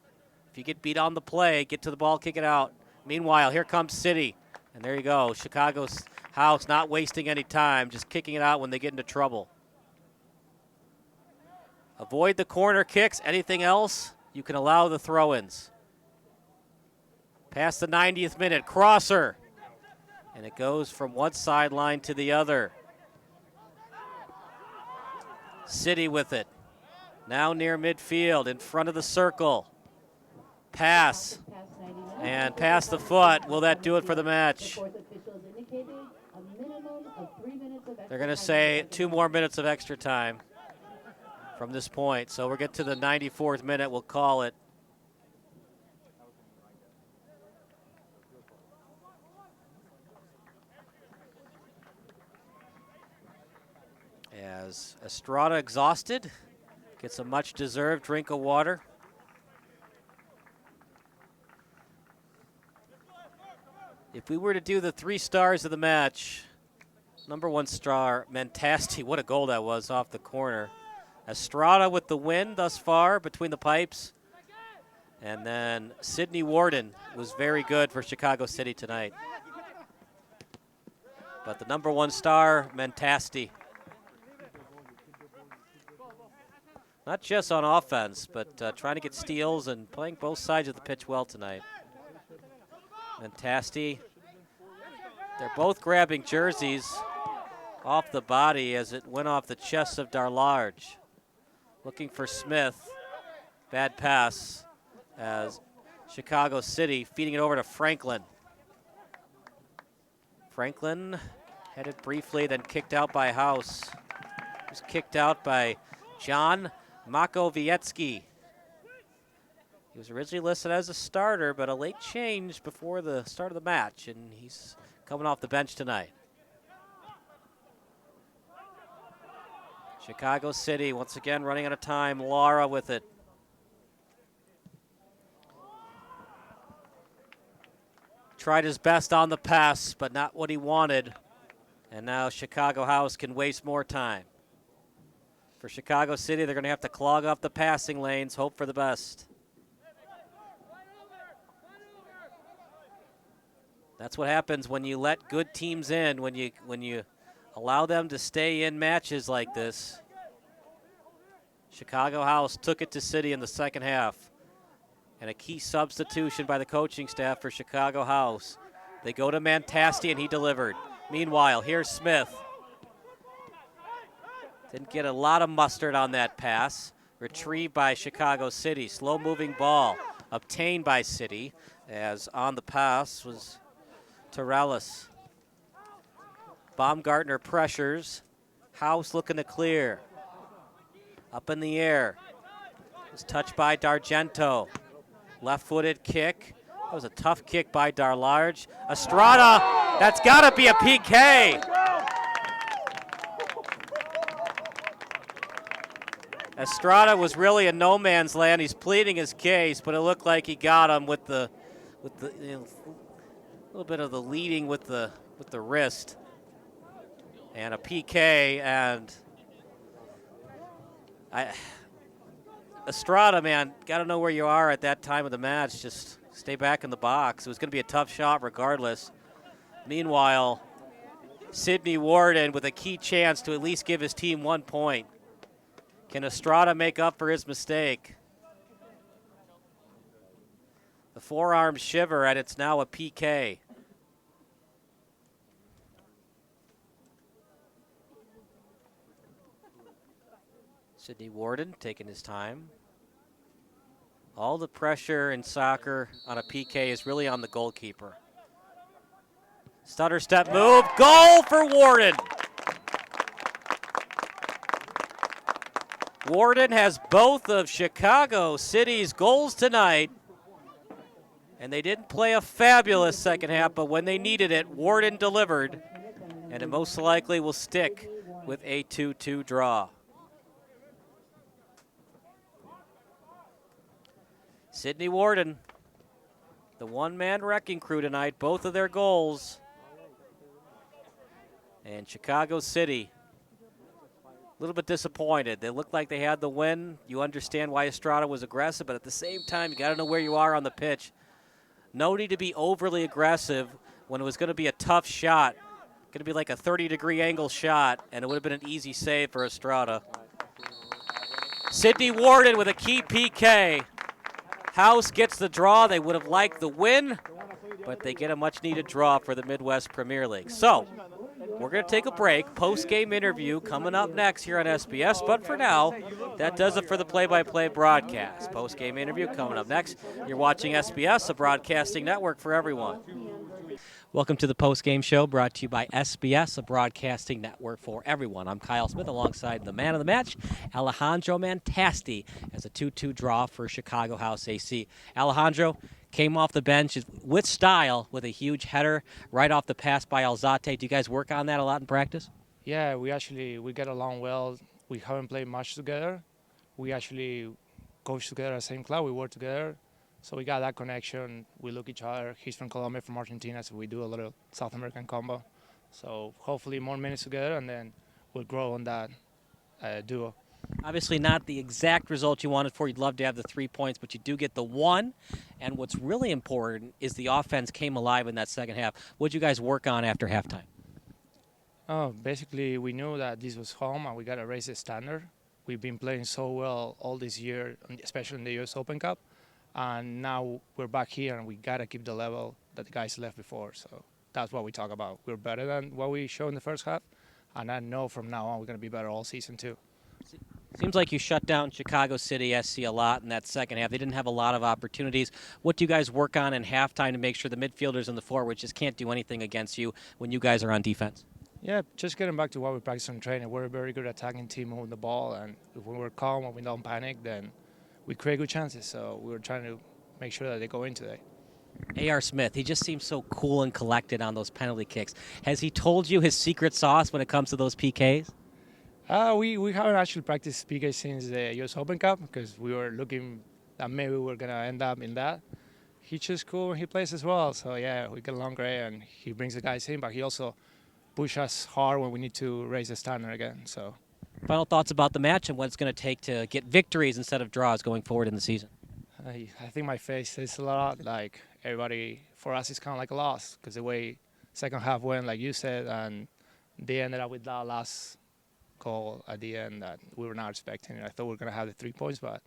If you get beat on the play, get to the ball, kick it out. Meanwhile, here comes City. And there you go. Chicago's House not wasting any time, just kicking it out when they get into trouble. Avoid the corner kicks. Anything else, you can allow the throw-ins. Past the 90th minute, crosser. And it goes from one sideline to the other. City with it. Now near midfield, in front of the circle. Pass. And past the foot. Will that do it for the match? They're going to say 2 more minutes of extra time from this point. So we'll get to the 94th minute. We'll call it. As Estrada, exhausted, gets a much-deserved drink of water. If we were to do the 3 stars of the match, number 1 star, Mentasti, what a goal that was off the corner. Estrada with the win thus far between the pipes. And then Sidney Warden was very good for Chicago City tonight. But the number 1 star, Mentasti. Not just on offense, but trying to get steals and playing both sides of the pitch well tonight. Mentasti, they're both grabbing jerseys off the body as it went off the chest of Darlarge. Looking for Smith. Bad pass as Chicago City feeding it over to Franklin. Franklin headed briefly, then kicked out by House. He was kicked out by John Makowiecki. He was originally listed as a starter, but a late change before the start of the match, and he's coming off the bench tonight. Chicago City once again running out of time. Lara with it. Tried his best on the pass, but not what he wanted. And now Chicago House can waste more time. For Chicago City, they're going to have to clog up the passing lanes, hope for the best. That's what happens when you let good teams in, when you allow them to stay in matches like this. Chicago House took it to City in the second half. And a key substitution by the coaching staff for Chicago House. They go to Mantasti, and he delivered. Meanwhile, here's Smith. Didn't get a lot of mustard on that pass. Retrieved by Chicago City. Slow-moving ball obtained by City, as on the pass was Torellis. Baumgartner pressures. House looking to clear. Up in the air. It was touched by D'Argento. Left-footed kick. That was a tough kick by Darlarge. Estrada, that's got to be a PK. Estrada was really in no man's land. He's pleading his case, but it looked like he got him with the little bit of the leading with the wrist, and a PK. And Estrada, man, got to know where you are at that time of the match. Just stay back in the box. It was going to be a tough shot regardless. Meanwhile, Sidney Warden with a key chance to at least give his team 1 point. Can Estrada make up for his mistake? The forearm shiver, and it's now a PK. Sidney Warden taking his time. All the pressure in soccer on a PK is really on the goalkeeper. Stutter step move, goal for Warden. Warden has both of Chicago City's goals tonight. And they didn't play a fabulous second half, but when they needed it, Warden delivered. And it most likely will stick with a 2-2 draw. Sidney Warden, the one-man wrecking crew tonight, both of their goals. And Chicago City, a little bit disappointed. They looked like they had the win. You understand why Estrada was aggressive, but at the same time, you got to know where you are on the pitch. No need to be overly aggressive when it was going to be a tough shot. Going to be like a 30-degree angle shot, and it would have been an easy save for Estrada. Sidney Warden with a key PK. House gets the draw. They would have liked the win, but they get a much-needed draw for the Midwest Premier League. So, we're going to take a break. Post-game interview coming up next here on SBS. But for now, that does it for the play-by-play broadcast. Post-game interview coming up next. You're watching SBS, a broadcasting network for everyone. Welcome to the post-game show brought to you by SBS, a broadcasting network for everyone. I'm Kyle Smith alongside the man of the match, Alejandro Mantasti, as a 2-2 draw for Chicago House AC. Alejandro came off the bench with style with a huge header right off the pass by Alzate. Do you guys work on that a lot in practice? Yeah, we get along well. We haven't played much together. We actually coach together at the same club. We work together. So we got that connection. We look each other. He's from Colombia, from Argentina, so we do a little South American combo. So hopefully more minutes together, and then we'll grow on that duo. Obviously not the exact result you wanted for. You'd love to have the 3 points, but you do get the one. And what's really important is the offense came alive in that second half. What'd you guys work on after halftime? Oh, basically we knew that this was home, and we got to raise the standard. We've been playing so well all this year, especially in the U.S. Open Cup. And now we're back here, and we got to keep the level that the guys left before. So that's what we talk about. We're better than what we showed in the first half, and I know from now on we're going to be better all season too. Seems like you shut down Chicago City SC a lot in that second half. They didn't have a lot of opportunities. What do you guys work on in halftime to make sure the midfielders and the forwards just can't do anything against you when you guys are on defense? Yeah, just getting back to what we practice on training. We're a very good attacking team moving the ball, and if we're calm and we don't panic, then we create good chances. So we're trying to make sure that they go in today. A.R. Smith, he just seems so cool and collected on those penalty kicks. Has he told you his secret sauce when it comes to those PKs? We haven't actually practiced PK since the US Open Cup because we were looking that maybe we were going to end up in that. He's just cool and he plays as well. So, yeah, we get along great and he brings the guys in, but he also pushes us hard when we need to raise the standard again. So, Final thoughts about the match and what it's going to take to get victories instead of draws going forward in the season. I think my face says a lot. Like, everybody, for us, it's kind of like a loss because the way second half went, like you said, and they ended up with that last goal at the end that we were not expecting. I thought we were going to have the 3 points, but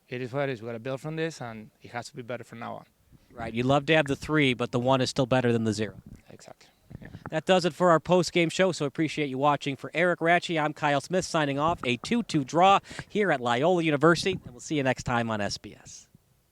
it is what it is. We got to build from this, and it has to be better from now on. Right. You'd love to have the 3, but the 1 is still better than the 0. Exactly. Yeah. That does it for our post-game show, so appreciate you watching. For Eric Ratchey, I'm Kyle Smith signing off. A 2-2 draw here at Loyola University, and we'll see you next time on SBS.